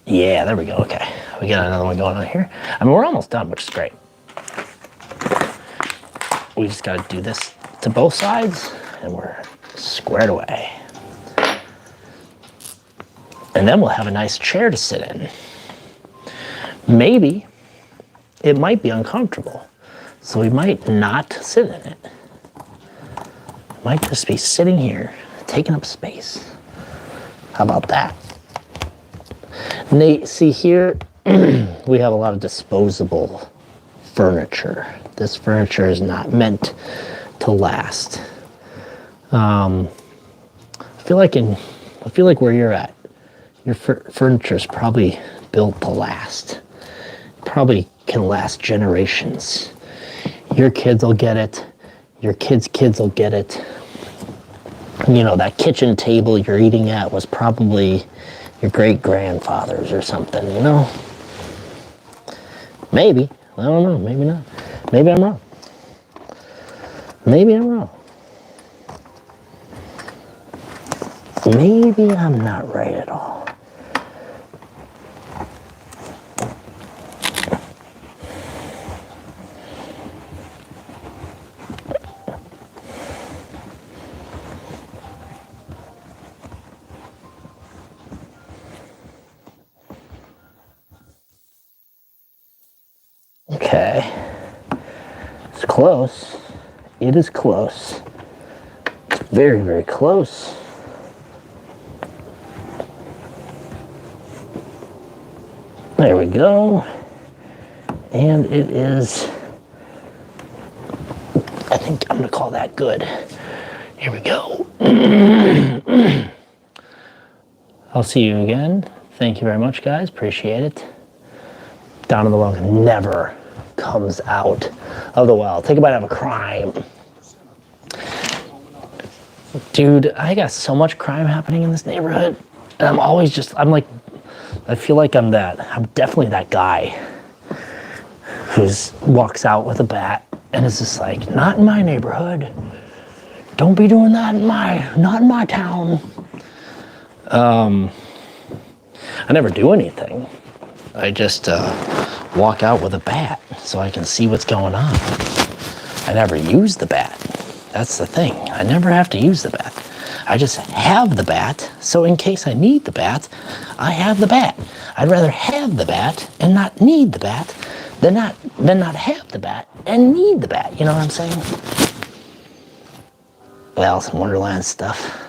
Yeah, there we go. Okay, we got another one going on here. I mean, we're almost done, which is great. We just got to do this to both sides, and we're squared away. And then we'll have a nice chair to sit in. Maybe it might be uncomfortable, so we might not sit in it. Might just be sitting here, taking up space. How about that? Nate, see here, we have a lot of disposable furniture. This furniture is not meant to last. I feel like where you're at, your furniture is probably built to last. Probably can last generations. Your kids will get it. Your kids' kids will get it. You know, that kitchen table you're eating at was probably your great-grandfather's or something, you know? Maybe. I don't know. Maybe not. Maybe I'm wrong. Maybe I'm wrong. Maybe I'm not right at all. Okay. It's close. It is close. It's very, very close. There we go. And it is, I think I'm gonna call that good. Here we go. I'll see you again. Thank you very much, guys. Appreciate it. Down in the Well never comes out of the well. Take a bite of a crime. Dude, I got so much crime happening in this neighborhood. And I'm always I feel like I'm definitely that guy who walks out with a bat and is just like, not in my neighborhood. Don't be doing that not in my town. I never do anything. I just walk out with a bat so I can see what's going on. I never use the bat. That's the thing. I never have to use the bat. I just have the bat, so in case I need the bat, I have the bat. I'd rather have the bat and not need the bat than not have the bat and need the bat. You know what I'm saying? Well, some Wonderland stuff.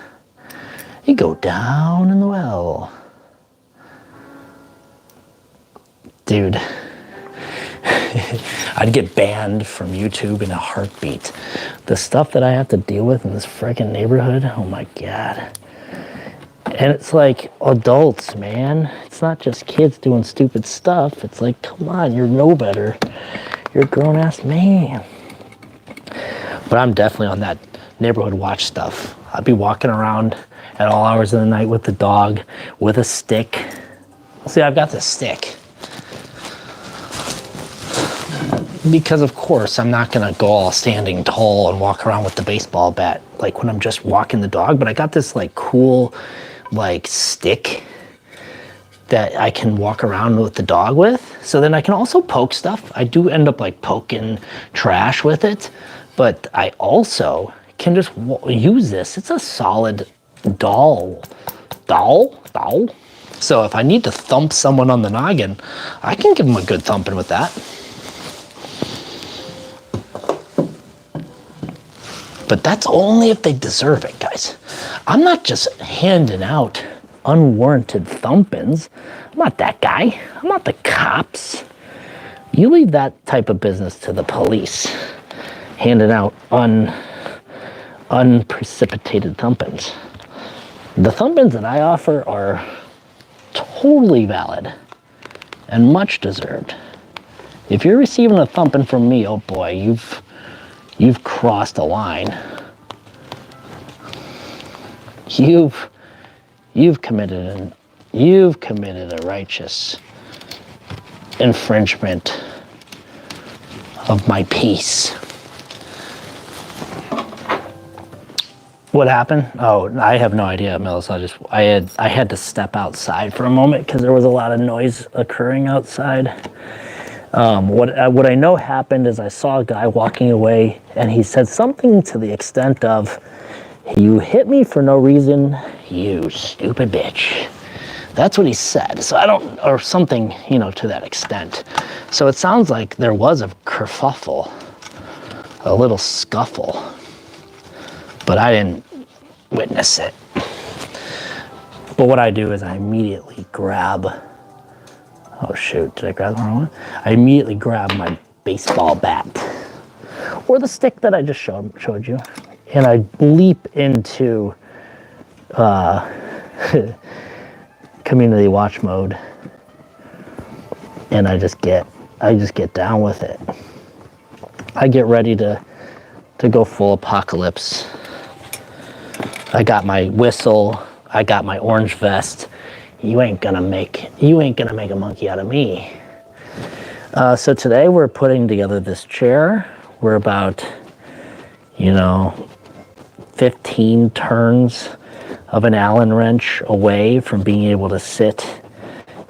You go down in the well. Dude, I'd get banned from YouTube in a heartbeat. The stuff that I have to deal with in this freaking neighborhood, oh my God. And it's like adults, man. It's not just kids doing stupid stuff. It's like, come on, you're no better. You're a grown-ass man. But I'm definitely on that neighborhood watch stuff. I'd be walking around at all hours of the night with the dog, with a stick. See, I've got this stick. Because of course, I'm not gonna go all standing tall and walk around with the baseball bat like when I'm just walking the dog, but I got this like cool like stick that I can walk around with the dog with. So then I can also poke stuff. I do end up like poking trash with it, but I also can just use this. It's a solid doll. So if I need to thump someone on the noggin, I can give them a good thumping with that. But that's only if they deserve it, guys. I'm not just handing out unwarranted thumpings. I'm not that guy. I'm not the cops. You leave that type of business to the police, handing out unprecipitated thumpings. The thumpings that I offer are totally valid and much deserved. If you're receiving a thumping from me, oh boy, you've crossed a line. You've committed a righteous infringement of my peace. What happened? Oh, I have no idea, Melissa. I had to step outside for a moment because there was a lot of noise occurring outside. What I know happened is I saw a guy walking away, and he said something to the extent of, "You hit me for no reason, you stupid bitch." That's what he said. So or something, to that extent. So it sounds like there was a kerfuffle, a little scuffle, but I didn't witness it. But what I do is I immediately grab, oh shoot, did I grab the wrong one? I immediately grab my baseball bat, or the stick that I just showed you, and I leap into community watch mode, and I just get down with it. I get ready to go full apocalypse. I got my whistle, I got my orange vest. You ain't gonna make a monkey out of me. So today we're putting together this chair. We're about 15 turns of an Allen wrench away from being able to sit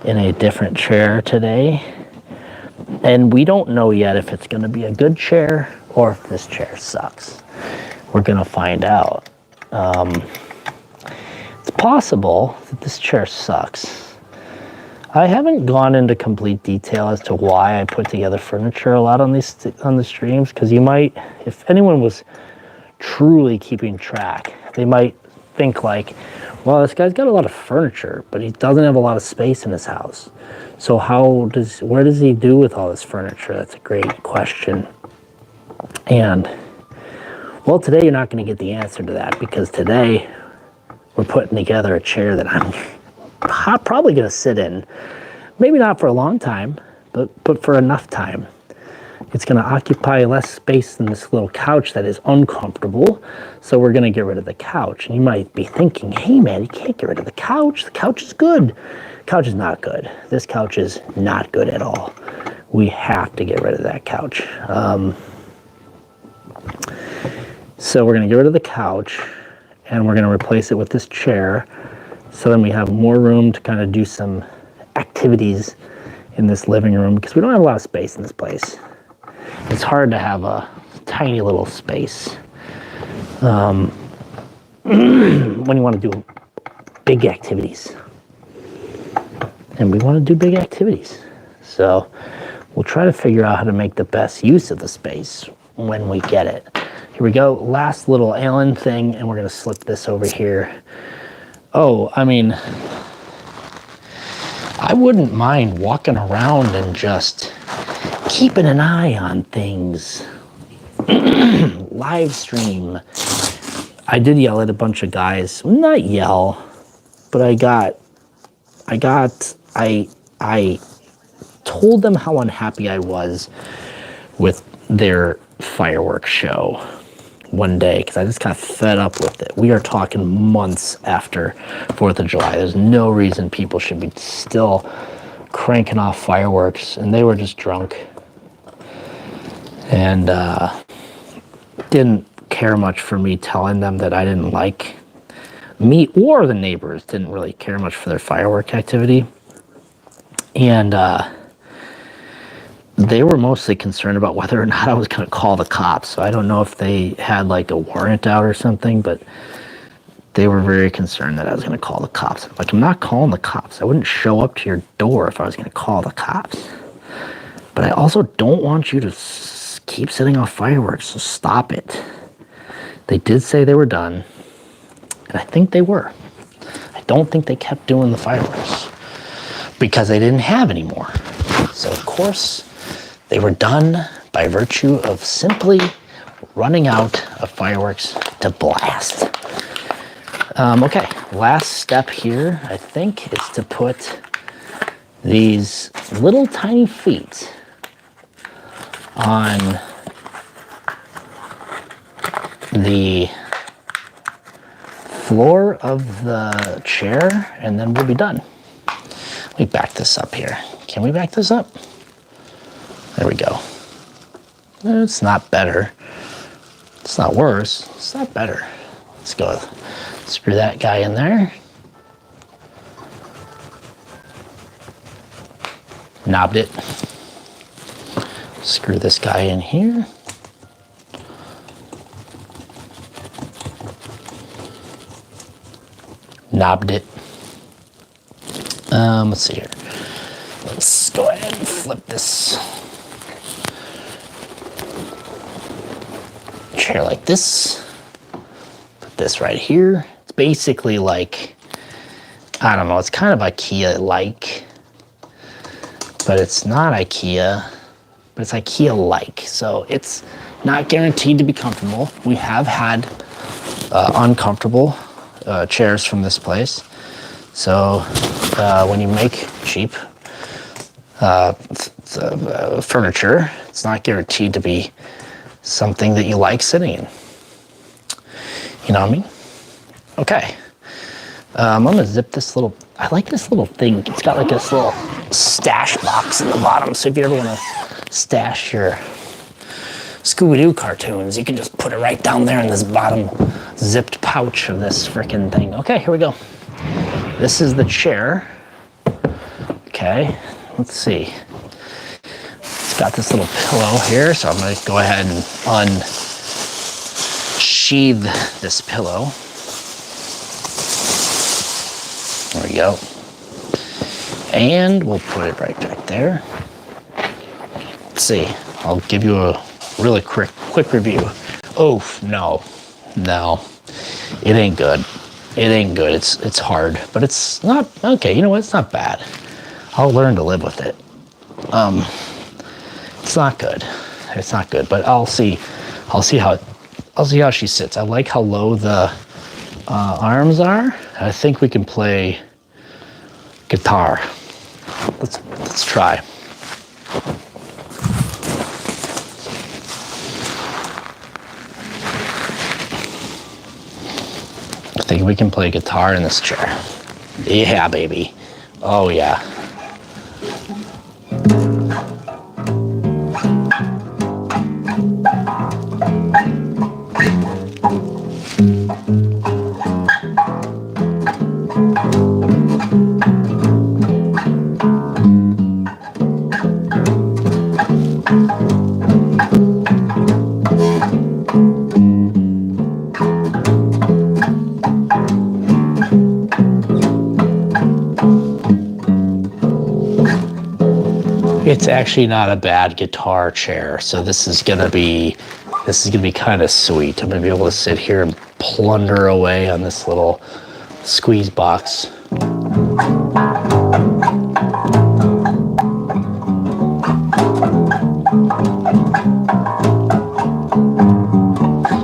in a different chair today. And we don't know yet if it's going to be a good chair or if this chair sucks. We're going to find out. It's possible that this chair sucks. I haven't gone into complete detail as to why I put together furniture a lot on the streams, because you might, if anyone was truly keeping track, they might think like, well, this guy's got a lot of furniture, but he doesn't have a lot of space in his house. So where does he do with all this furniture? That's a great question. And well, today you're not going to get the answer to that, because today we're putting together a chair that I'm probably going to sit in. Maybe not for a long time, but for enough time. It's going to occupy less space than this little couch that is uncomfortable. So we're going to get rid of the couch. And you might be thinking, hey man, you can't get rid of the couch. The couch is good. The couch is not good. This couch is not good at all. We have to get rid of that couch. So we're going to get rid of the couch, and we're going to replace it with this chair. So then we have more room to kind of do some activities in this living room, because we don't have a lot of space in this place. It's hard to have a tiny little space when you want to do big activities. And we want to do big activities. So we'll try to figure out how to make the best use of the space when we get it. Here we go, last little Allen thing, and we're going to slip this over here. Oh, I mean, I wouldn't mind walking around and just keeping an eye on things. Live stream. I did yell at a bunch of guys. Not yell, but I told them how unhappy I was with their fireworks show one day, because I just got fed up with it. We are talking months after 4th of July. There's no reason people should be still cranking off fireworks, and they were just drunk and didn't care much for me telling them that I didn't like, me or the neighbors didn't really care much for their firework activity. And they were mostly concerned about whether or not I was going to call the cops. So I don't know if they had like a warrant out or something, but they were very concerned that I was going to call the cops. Like, I'm not calling the cops. I wouldn't show up to your door if I was going to call the cops. But I also don't want you to keep setting off fireworks, so stop it. They did say they were done, and I think they were. I don't think they kept doing the fireworks because they didn't have any more. So of course, they were done by virtue of simply running out of fireworks to blast. Okay, last step here, I think, is to put these little tiny feet on the floor of the chair, and then we'll be done. Let me back this up here. Can we back this up? There we go. It's not better. It's not worse. It's not better. Let's go. Screw that guy in there. Knobbed it. Screw this guy in here. Knobbed it. Let's see here. Let's go ahead and flip this chair like this. Put this right here. It's basically like, I don't know, it's kind of IKEA-like, but it's not IKEA, but it's IKEA-like. So it's not guaranteed to be comfortable. We have had uncomfortable chairs from this place. So when you make cheap furniture, it's not guaranteed to be something that you like sitting in. You know what I mean? Okay. I'm gonna zip this little, I like this little thing. It's got like this little stash box in the bottom. So if you ever wanna stash your Scooby-Doo cartoons, you can just put it right down there in this bottom zipped pouch of this freaking thing. Okay, here we go. This is the chair. Okay, let's see. It's got this little pillow here, so I'm gonna go ahead and unsheathe this pillow. There we go. And we'll put it right back there. Let's see, I'll give you a really quick review. Oh, no, it ain't good. It ain't good. It's hard, but it's not, okay, you know what? It's not bad. I'll learn to live with it. It's not good. It's not good, but I'll see how she sits. I like how low the arms are. I think we can play guitar. Let's try. I think we can play guitar in this chair. Yeah, baby. Oh, yeah. It's actually not a bad guitar chair, so this is gonna be kind of sweet. I'm gonna be able to sit here and plunder away on this little squeeze box.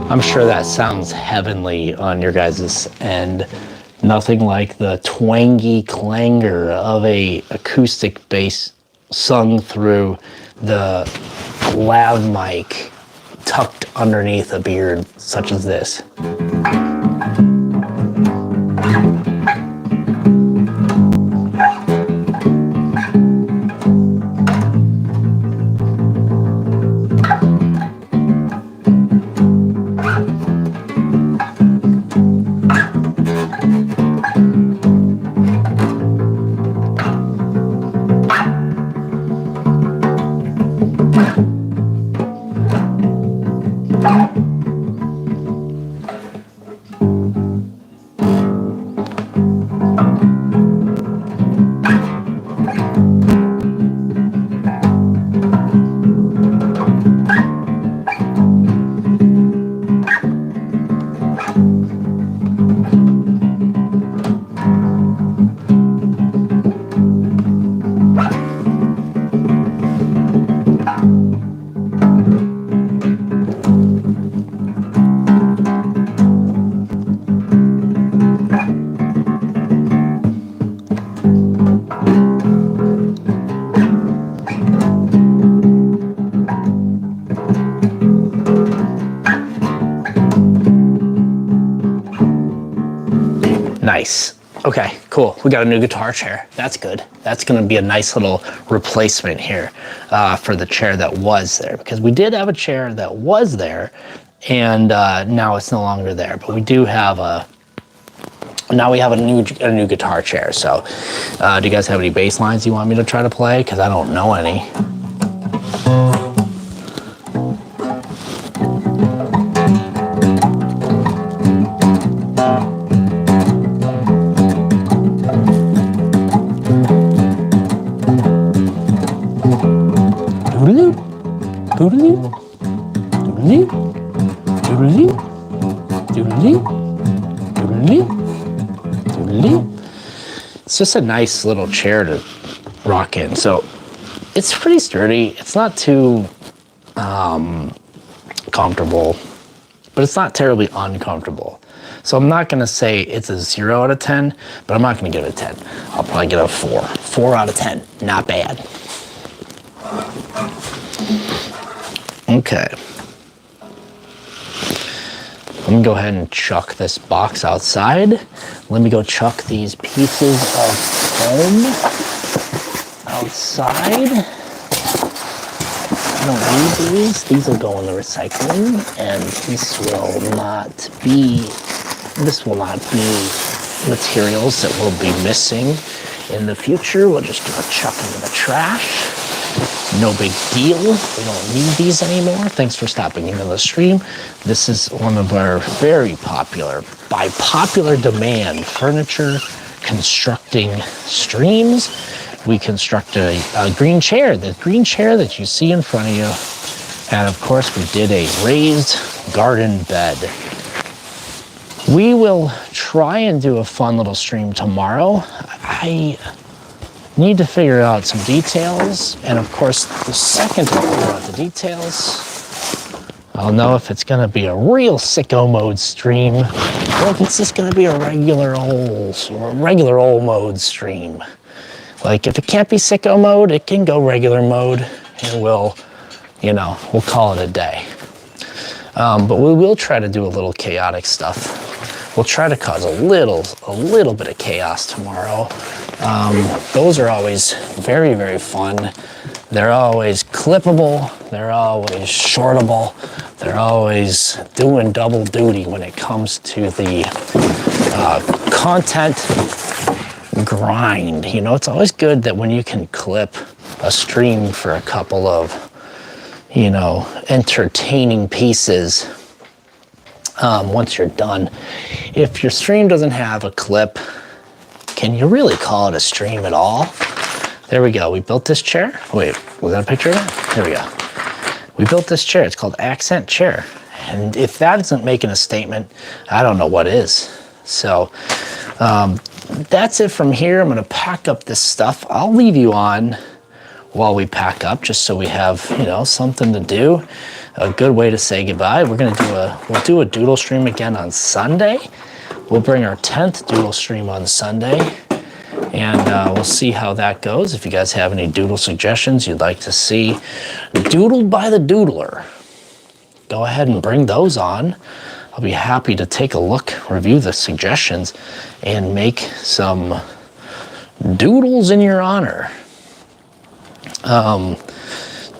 I'm sure that sounds heavenly on your guys' end. Nothing like the twangy clangor of a acoustic bass sung through the lav mic tucked underneath a beard such as this. Nice. Okay, cool. We got a new guitar chair. That's good. That's going to be a nice little replacement here for the chair that was there, because we did have a chair that was there, and now it's no longer there. But we do have now we have a new guitar chair. So, do you guys have any bass lines you want me to try to play? Because I don't know any. It's just a nice little chair to rock in. So it's pretty sturdy. It's not too comfortable, but it's not terribly uncomfortable. So I'm not gonna say it's a 0 out of 10, but I'm not gonna give it a 10. I'll probably give it a 4. 4 out of 10, not bad. Okay. Let me go ahead and chuck this box outside. Let me go chuck these pieces of foam outside. I don't need these. These will go in the recycling, and this will not be materials that will be missing in the future. We'll just do a chuck into the trash. No big deal. We don't need these anymore. Thanks for stopping into the stream. This is one of our very popular, by popular demand, furniture constructing streams. We construct a green chair, the green chair that you see in front of you. And of course, we did a raised garden bed. We will try and do a fun little stream tomorrow. I need to figure out some details, and of course, the second I figure out the details, I'll know if it's gonna be a real sicko mode stream, or if it's just gonna be a regular old mode stream. Like, if it can't be sicko mode, it can go regular mode, and we'll call it a day. But we will try to do a little chaotic stuff. We'll try to cause a little bit of chaos tomorrow. Those are always very, very fun. They're always clippable. They're always shortable. They're always doing double duty when it comes to the content grind. You know, it's always good that when you can clip a stream for a couple of, entertaining pieces once you're done. If your stream doesn't have a clip, can you really call it a stream at all? There we go. We built this chair. Wait, was that a picture of it? There we go. We built this chair. It's called Accent Chair. And if that isn't making a statement, I don't know what is. So that's it from here. I'm going to pack up this stuff. I'll leave you on while we pack up, just so we have, something to do. A good way to say goodbye. We'll do a doodle stream again on Sunday. We'll bring our 10th doodle stream on Sunday, and we'll see how that goes. If you guys have any doodle suggestions you'd like to see doodled by the doodler, go ahead and bring those on. I'll be happy to take a look, review the suggestions, and make some doodles in your honor.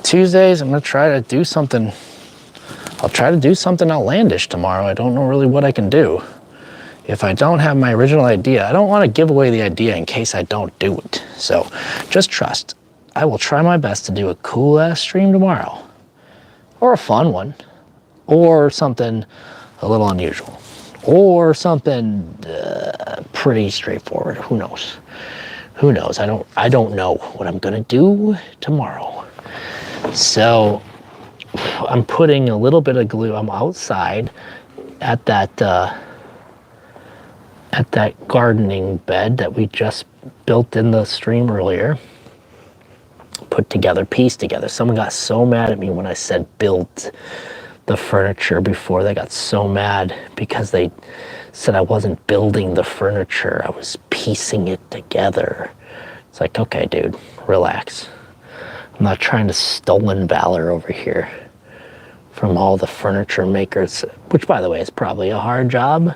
Tuesdays, I'm going to try to do something. I'll try to do something outlandish tomorrow. I don't know really what I can do. If I don't have my original idea, I don't want to give away the idea in case I don't do it. So just trust. I will try my best to do a cool ass stream tomorrow. Or a fun one. Or something a little unusual. Or something pretty straightforward. Who knows? Who knows? I don't know what I'm going to do tomorrow. So I'm putting a little bit of glue. I'm outside at that gardening bed that we just built in the stream earlier. Pieced together. Someone got so mad at me when I said built the furniture before. They got so mad because they said I wasn't building the furniture. I was piecing it together. It's like, okay, dude, relax. I'm not trying to stolen valor over here from all the furniture makers, which, by the way, is probably a hard job.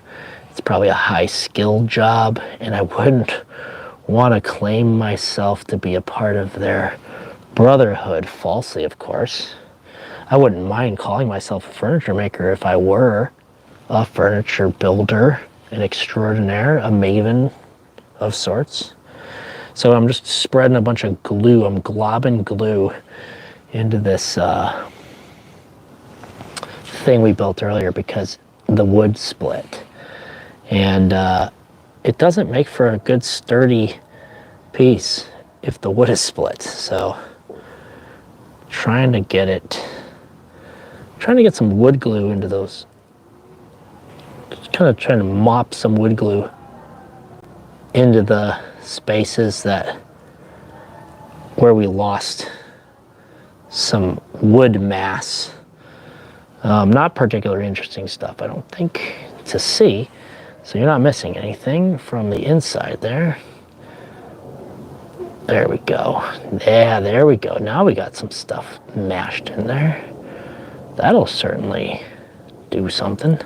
It's probably a high skill job, and I wouldn't want to claim myself to be a part of their brotherhood, falsely, of course. I wouldn't mind calling myself a furniture maker if I were a furniture builder, an extraordinaire, a maven of sorts. So I'm just spreading a bunch of glue. I'm globbing glue into this thing we built earlier because the wood split. And it doesn't make for a good sturdy piece if the wood is split. So trying to get some wood glue into those, just kind of trying to mop some wood glue into the spaces where we lost some wood mass. Not particularly interesting stuff, I don't think, to see. So you're not missing anything from the inside there. There we go. Yeah, there we go. Now we got some stuff mashed in there. That'll certainly do something.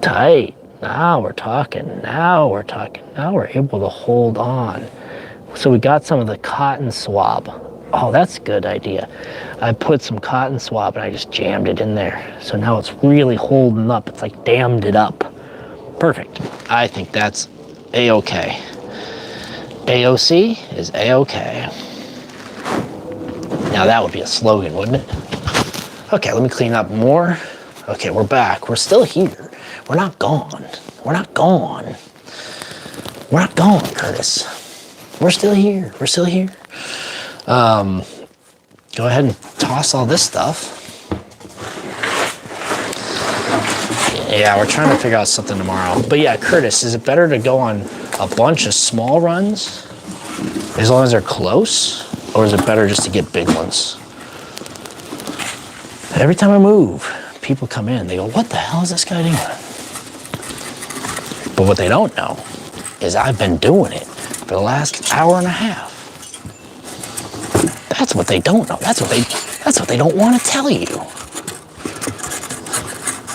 Tight. Now we're talking. Now we're talking. Now we're able to hold on. So we got some of the cotton swab. Oh, that's a good idea. I put some cotton swab and I just jammed it in there. So now it's really holding up. It's like dammed it up. Perfect. I think that's A-okay. AOC is A-okay. Now that would be a slogan, wouldn't it? Okay, let me clean up more. Okay, we're back. We're still here. We're not gone. We're not gone. We're not gone, Curtis. We're still here. We're still here. Go ahead and toss all this stuff. Yeah, we're trying to figure out something tomorrow. But yeah, Curtis, is it better to go on a bunch of small runs as long as they're close? Or is it better just to get big ones? Every time I move, people come in, they go, what the hell is this guy doing? But what they don't know is I've been doing it for the last hour and a half. That's what they don't know. That's what they don't want to tell you.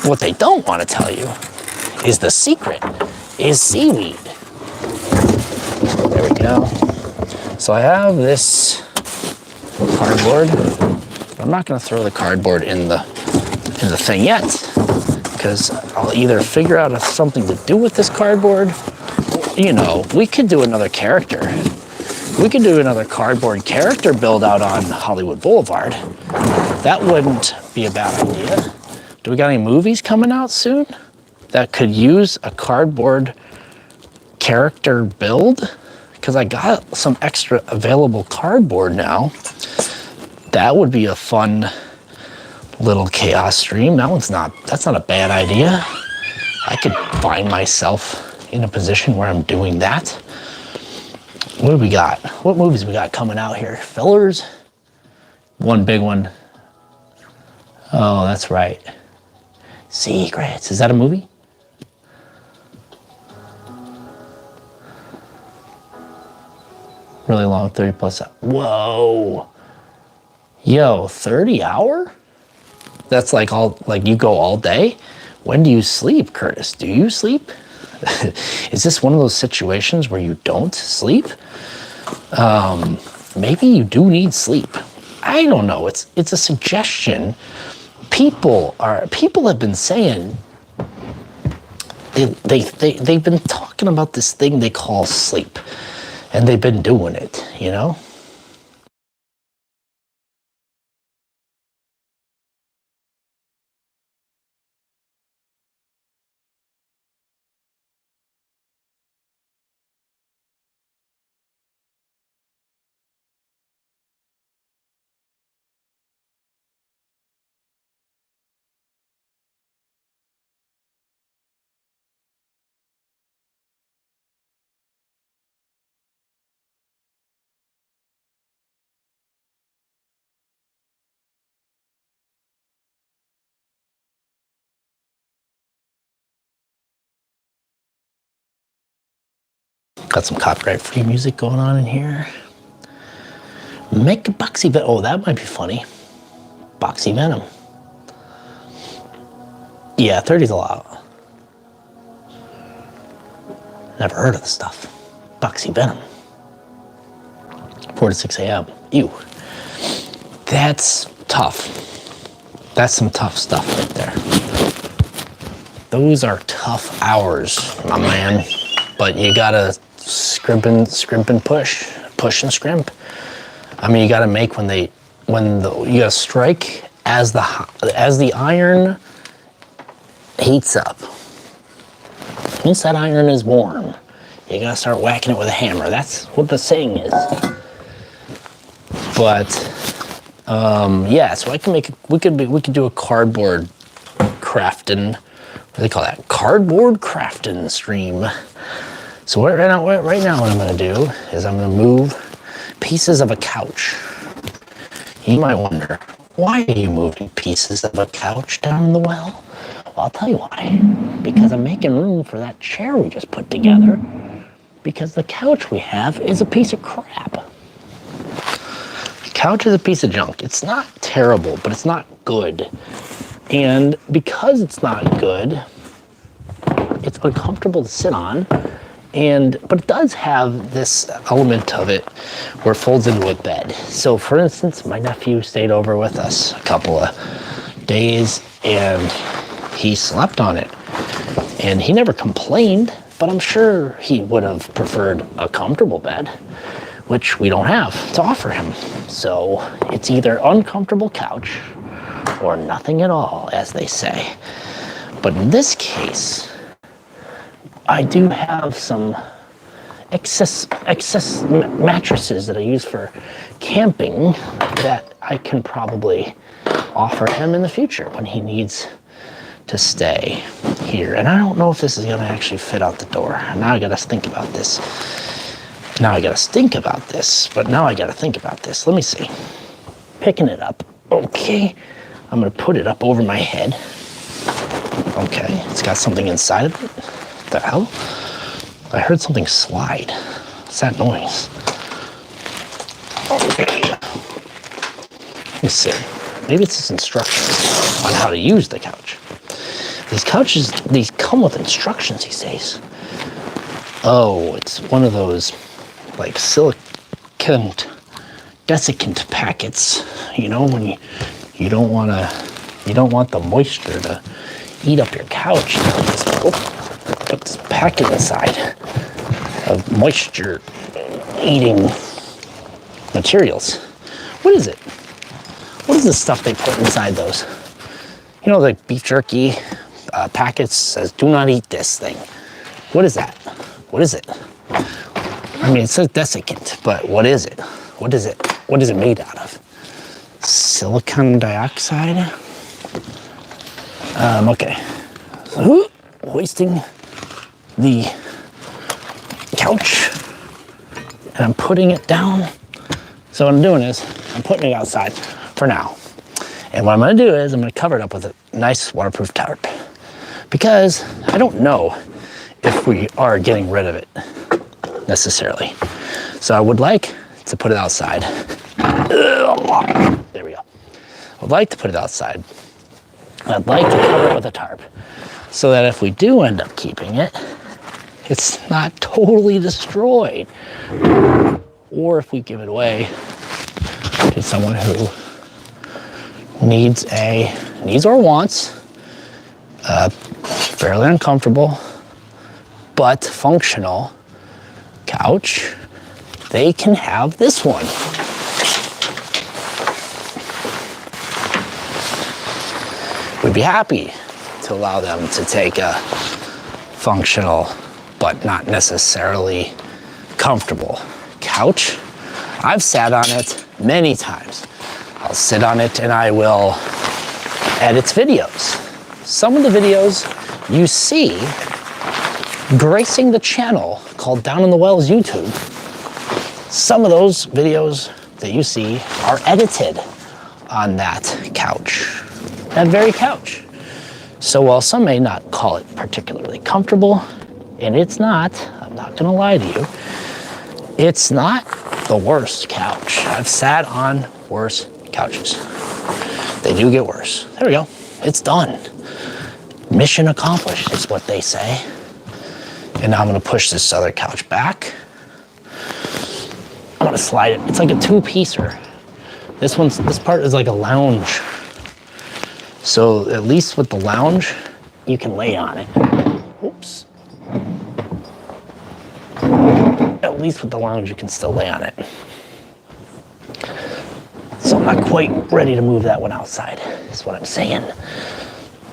What they don't want to tell you is the secret is seaweed. There we go. So I have this cardboard. I'm not going to throw the cardboard in the thing yet, because I'll either figure out something to do with this cardboard. You know, we could do another character. We could do another cardboard character build out on Hollywood Boulevard. That wouldn't be a bad idea. Do we got any movies coming out soon that could use a cardboard character build? Because I got some extra available cardboard now. That would be a fun little chaos stream. That's not a bad idea. I could find myself in a position where I'm doing that. What do we got? What movies we got coming out here? Fillers? One big one. Oh, that's right. Secrets. Is that a movie? Really long, 30 plus. Whoa. Yo, 30 hour? That's like you go all day? When do you sleep, Curtis? Do you sleep? Is this one of those situations where you don't sleep? Maybe you do need sleep. I don't know. It's a suggestion. People have been saying they've been talking about this thing they call sleep, and they've been doing it, you know? Got some copyright-free music going on in here. Make a boxy venom. Oh, that might be funny. Boxy venom. Yeah, 30's a lot. Never heard of the stuff. Buxy Venom. 4 to 6 a.m. Ew. That's tough. That's some tough stuff right there. Those are tough hours, my man. But you gotta scrimp and push and scrimp. I mean, you gotta make you gotta strike as the iron heats up. Once that iron is warm, you gotta start whacking it with a hammer. That's what the saying is. But yeah, so we could do a cardboard crafting. What do they call that? Cardboard crafting stream. So right now what I'm gonna do is I'm gonna move pieces of a couch. You might wonder, why are you moving pieces of a couch down in the well? Well, I'll tell you why. Because I'm making room for that chair we just put together. Because the couch we have is a piece of crap. The couch is a piece of junk. It's not terrible, but it's not good. And because it's not good, it's uncomfortable to sit on. But it does have this element of it where it folds into a bed. So for instance, my nephew stayed over with us a couple of days and he slept on it. And he never complained, but I'm sure he would have preferred a comfortable bed, which we don't have to offer him. So it's either uncomfortable couch or nothing at all, as they say. But in this case, I do have some excess mattresses that I use for camping that I can probably offer him in the future when he needs to stay here. And I don't know if this is gonna actually fit out the door. Now I gotta think about this. But now I gotta think about this. Let me see. Picking it up. Okay. I'm gonna put it up over my head. Okay, it's got something inside of it. What the hell? I heard something slide. What's that noise? Okay. Let me see. Maybe it's just instructions on how to use the couch. These couches, these come with instructions these days. Oh, it's one of those like silicone desiccant packets. You know, when you don't want the moisture to eat up your couch. You just put this packet inside of moisture eating materials. What is it? What is the stuff they put inside those? You know, the beef jerky packets says, do not eat this thing. What is that? What is it? I mean, it says desiccant, but what is it? What is it? What is it made out of? Silicon dioxide? Okay. So, hoisting the couch, and I'm putting it down. So what I'm doing is, I'm putting it outside for now. And what I'm gonna do is, I'm gonna cover it up with a nice waterproof tarp. Because I don't know if we are getting rid of it, necessarily. So I would like to put it outside. There we go. I would like to put it outside. I'd like to cover it with a tarp so that if we do end up keeping it, it's not totally destroyed. Or if we give it away to someone who needs or wants a fairly uncomfortable but functional couch, they can have this one. We'd be happy to allow them to take a functional but not necessarily comfortable couch. I've sat on it many times. I'll sit on it and I will edit videos. Some of the videos you see gracing the channel called Down in the Wells YouTube, some of those videos that you see are edited on that couch, that very couch. So while some may not call it particularly comfortable, and it's not, I'm not gonna lie to you, it's not the worst couch. I've sat on worse couches. They do get worse. There we go, it's done. Mission accomplished is what they say. And now I'm gonna push this other couch back. I'm gonna slide it. It's like a two-piecer. This part is like a lounge. So at least with the lounge, you can lay on it. Oops. At least with the lounge, you can still lay on it. So I'm not quite ready to move that one outside, is what I'm saying.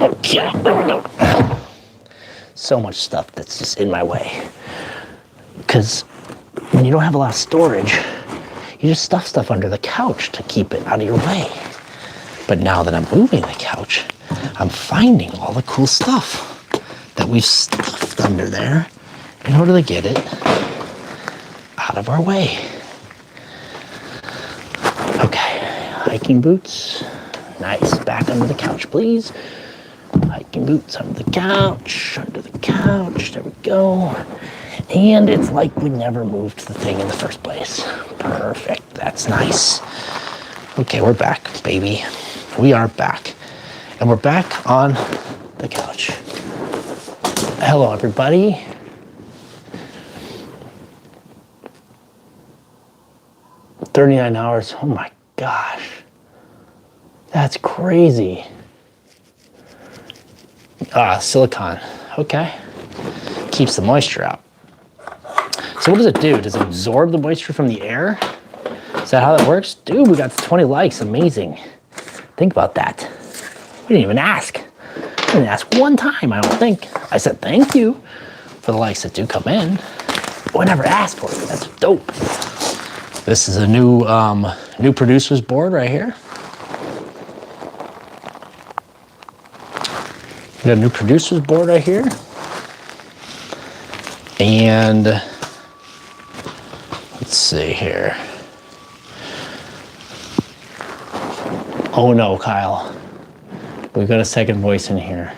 Okay, there we go. So much stuff that's just in my way. Because when you don't have a lot of storage, you just stuff stuff under the couch to keep it out of your way. But now that I'm moving the couch, I'm finding all the cool stuff that we've stuffed under there in order to get it out of our way. Okay, hiking boots. Nice, back under the couch, please. Hiking boots under the couch, there we go. And it's like we never moved the thing in the first place. Perfect, that's nice. Okay, we're back, baby. We are back. And we're back on the couch. Hello, everybody. $39 hours, oh my gosh. That's crazy. Silicone, okay. Keeps the moisture out. So what does it do? Does it absorb the moisture from the air? Is that how that works? Dude, we got 20 likes, amazing. Think about that. We didn't even ask. We didn't ask one time, I don't think. I said thank you for the likes that do come in. But we never asked for it, that's dope. This is a new producer's board right here. We got a new producer's board right here. And let's see here. Oh no, Kyle. We've got a second voice in here.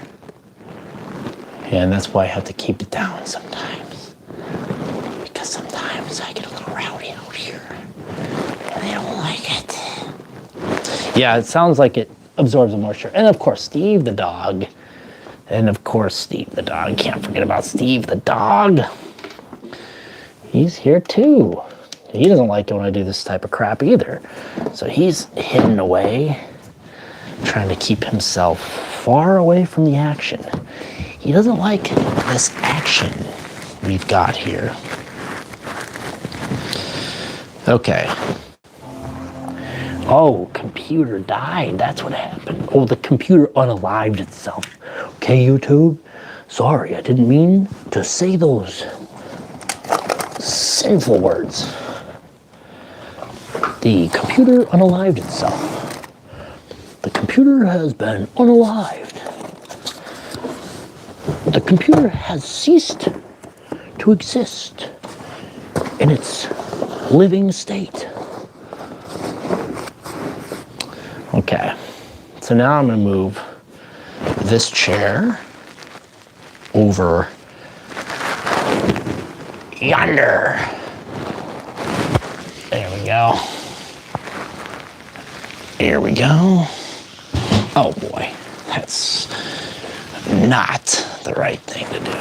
And that's why I have to keep it down sometimes. Because sometimes I get a little rowdy out here. And they don't like it. Yeah, it sounds like it absorbs the moisture. And of course, Steve the dog. And of course, Steve the dog. Can't forget about Steve the dog. He's here too. He doesn't like it when I do this type of crap either. So he's hidden away, trying to keep himself far away from the action. He doesn't like this action we've got here. Okay. Oh, computer died. That's what happened. Oh, the computer unalived itself. Okay, YouTube? Sorry, I didn't mean to say those sinful words. The computer unalived itself. The computer has been unalived. The computer has ceased to exist in its living state. Okay, so now I'm gonna move this chair over yonder. There we go. Here we go. Oh boy, that's not the right thing to do.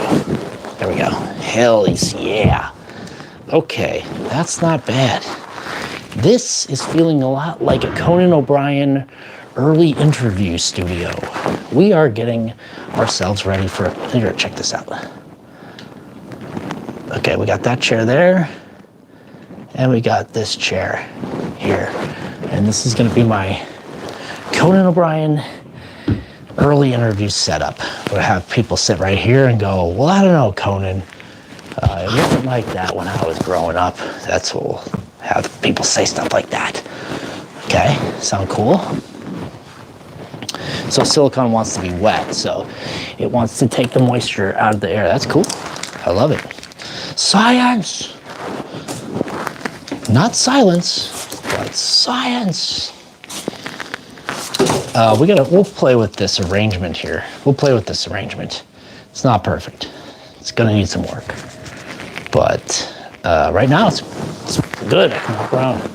There we go. Hell yeah. Okay, that's not bad. This is feeling a lot like a Conan O'Brien early interview studio. We are getting ourselves ready for, here, check this out. Okay, we got that chair there, and we got this chair here. And this is gonna be my Conan O'Brien early interview setup. We'll have people sit right here and go, well, I don't know, Conan. It wasn't like that when I was growing up. That's what we'll have people say stuff like that. Okay, sound cool? So silicone wants to be wet, so it wants to take the moisture out of the air. That's cool. I love it. Science! Not silence, but science. We'll play with this arrangement here. We'll play with this arrangement. It's not perfect. It's gonna need some work. But right now it's good. I can walk around.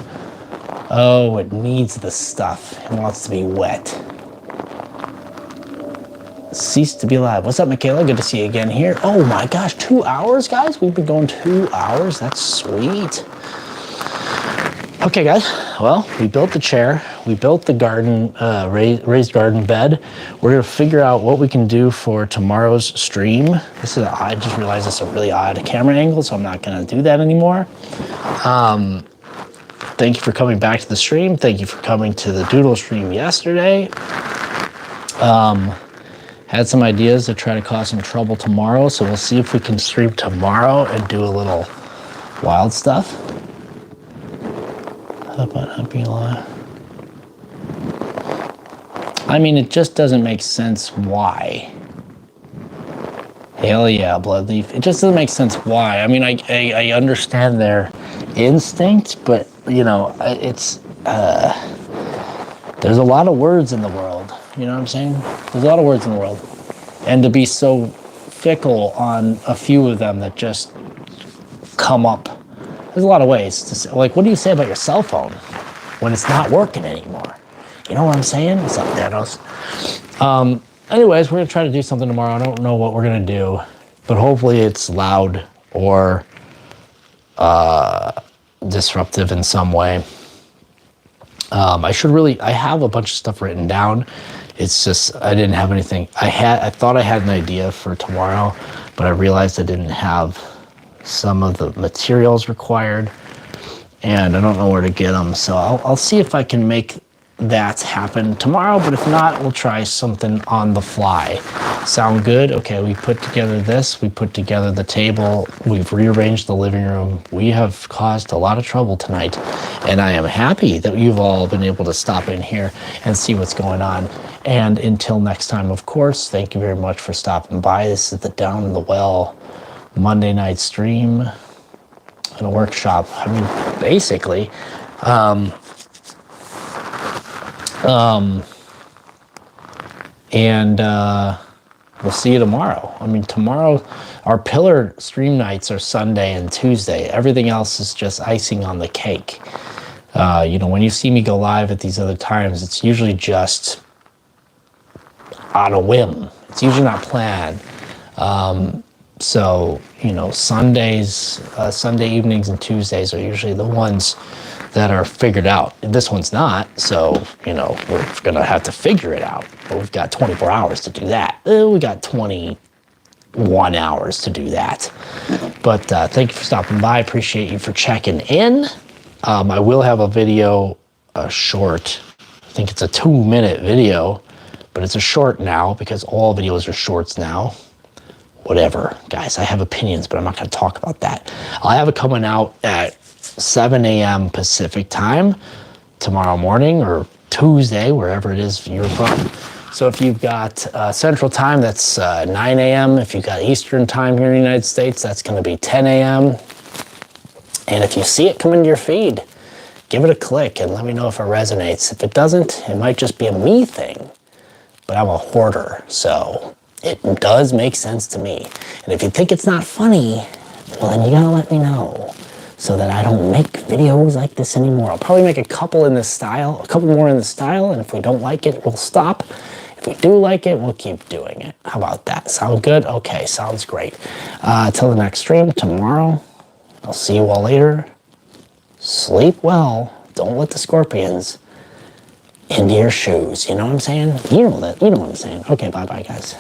Oh, it needs the stuff. It wants to be wet. cease to be alive. What's up, Michaela? Good to see you again here. Oh my gosh, 2 hours, guys? We've been going 2 hours. That's sweet. Okay, guys. Well, we built the chair. We built the garden, raised garden bed. We're gonna figure out what we can do for tomorrow's stream. I just realized it's a really odd camera angle, so I'm not gonna do that anymore. Thank you for coming back to the stream. Thank you for coming to the Doodle stream yesterday. Had some ideas to try to cause some trouble tomorrow, so we'll see if we can stream tomorrow and do a little wild stuff. How about not being alive? I mean, it just doesn't make sense why. Hell yeah, Bloodleaf. It just doesn't make sense why. I mean, I understand their instinct, but, you know, it's... there's a lot of words in the world. You know what I'm saying? There's a lot of words in the world. And to be so fickle on a few of them that just come up. There's a lot of ways to say, like, what do you say about your cell phone when it's not working anymore? You know what I'm saying? What's up, Thanos? Anyways, we're gonna try to do something tomorrow. I don't know what we're gonna do, but hopefully it's loud or disruptive in some way. I have a bunch of stuff written down. It's just, I didn't have anything. I thought I had an idea for tomorrow, but I realized I didn't have some of the materials required, and I don't know where to get them. So I'll see if I can make that happen tomorrow, but if not, we'll try something on the fly. Sound good? Okay, we put together this, we put together the table, we've rearranged the living room. We have caused a lot of trouble tonight, and I am happy that you've all been able to stop in here and see what's going on. And until next time, of course, thank you very much for stopping by. This is the Down in the Well Monday night stream and a workshop. I mean, basically, we'll see you tomorrow. I mean, tomorrow, our pillar stream nights are Sunday and Tuesday. Everything else is just icing on the cake. You know, when you see me go live at these other times, it's usually just on a whim. It's usually not planned. So, you know, Sunday evenings and Tuesdays are usually the ones that are figured out. This one's not, so, you know, we're gonna have to figure it out. But we've got 24 hours to do that. We got 21 hours to do that. But thank you for stopping by. Appreciate you for checking in. I will have a video, a short, I think it's a 2-minute video, but it's a short now because all videos are shorts now. Whatever, guys, I have opinions, but I'm not gonna talk about that. I'll have it coming out at 7 a.m. Pacific time tomorrow morning or Tuesday, wherever it is you're from. So if you've got Central Time, that's 9 a.m. If you've got Eastern Time here in the United States, that's gonna be 10 a.m. And if you see it come into your feed, give it a click and let me know if it resonates. If it doesn't, it might just be a me thing, but I'm a hoarder, so it does make sense to me. And if you think it's not funny, well, then you gotta let me know so that I don't make videos like this anymore. I'll probably make a couple in this style, a couple more in this style, and if we don't like it, we'll stop. If we do like it, we'll keep doing it. How about that? Sound good? Okay, sounds great. Till the next stream tomorrow, I'll see you all later. Sleep well. Don't let the scorpions into your shoes. You know what I'm saying? You know that. You know what I'm saying. Okay, bye-bye, guys.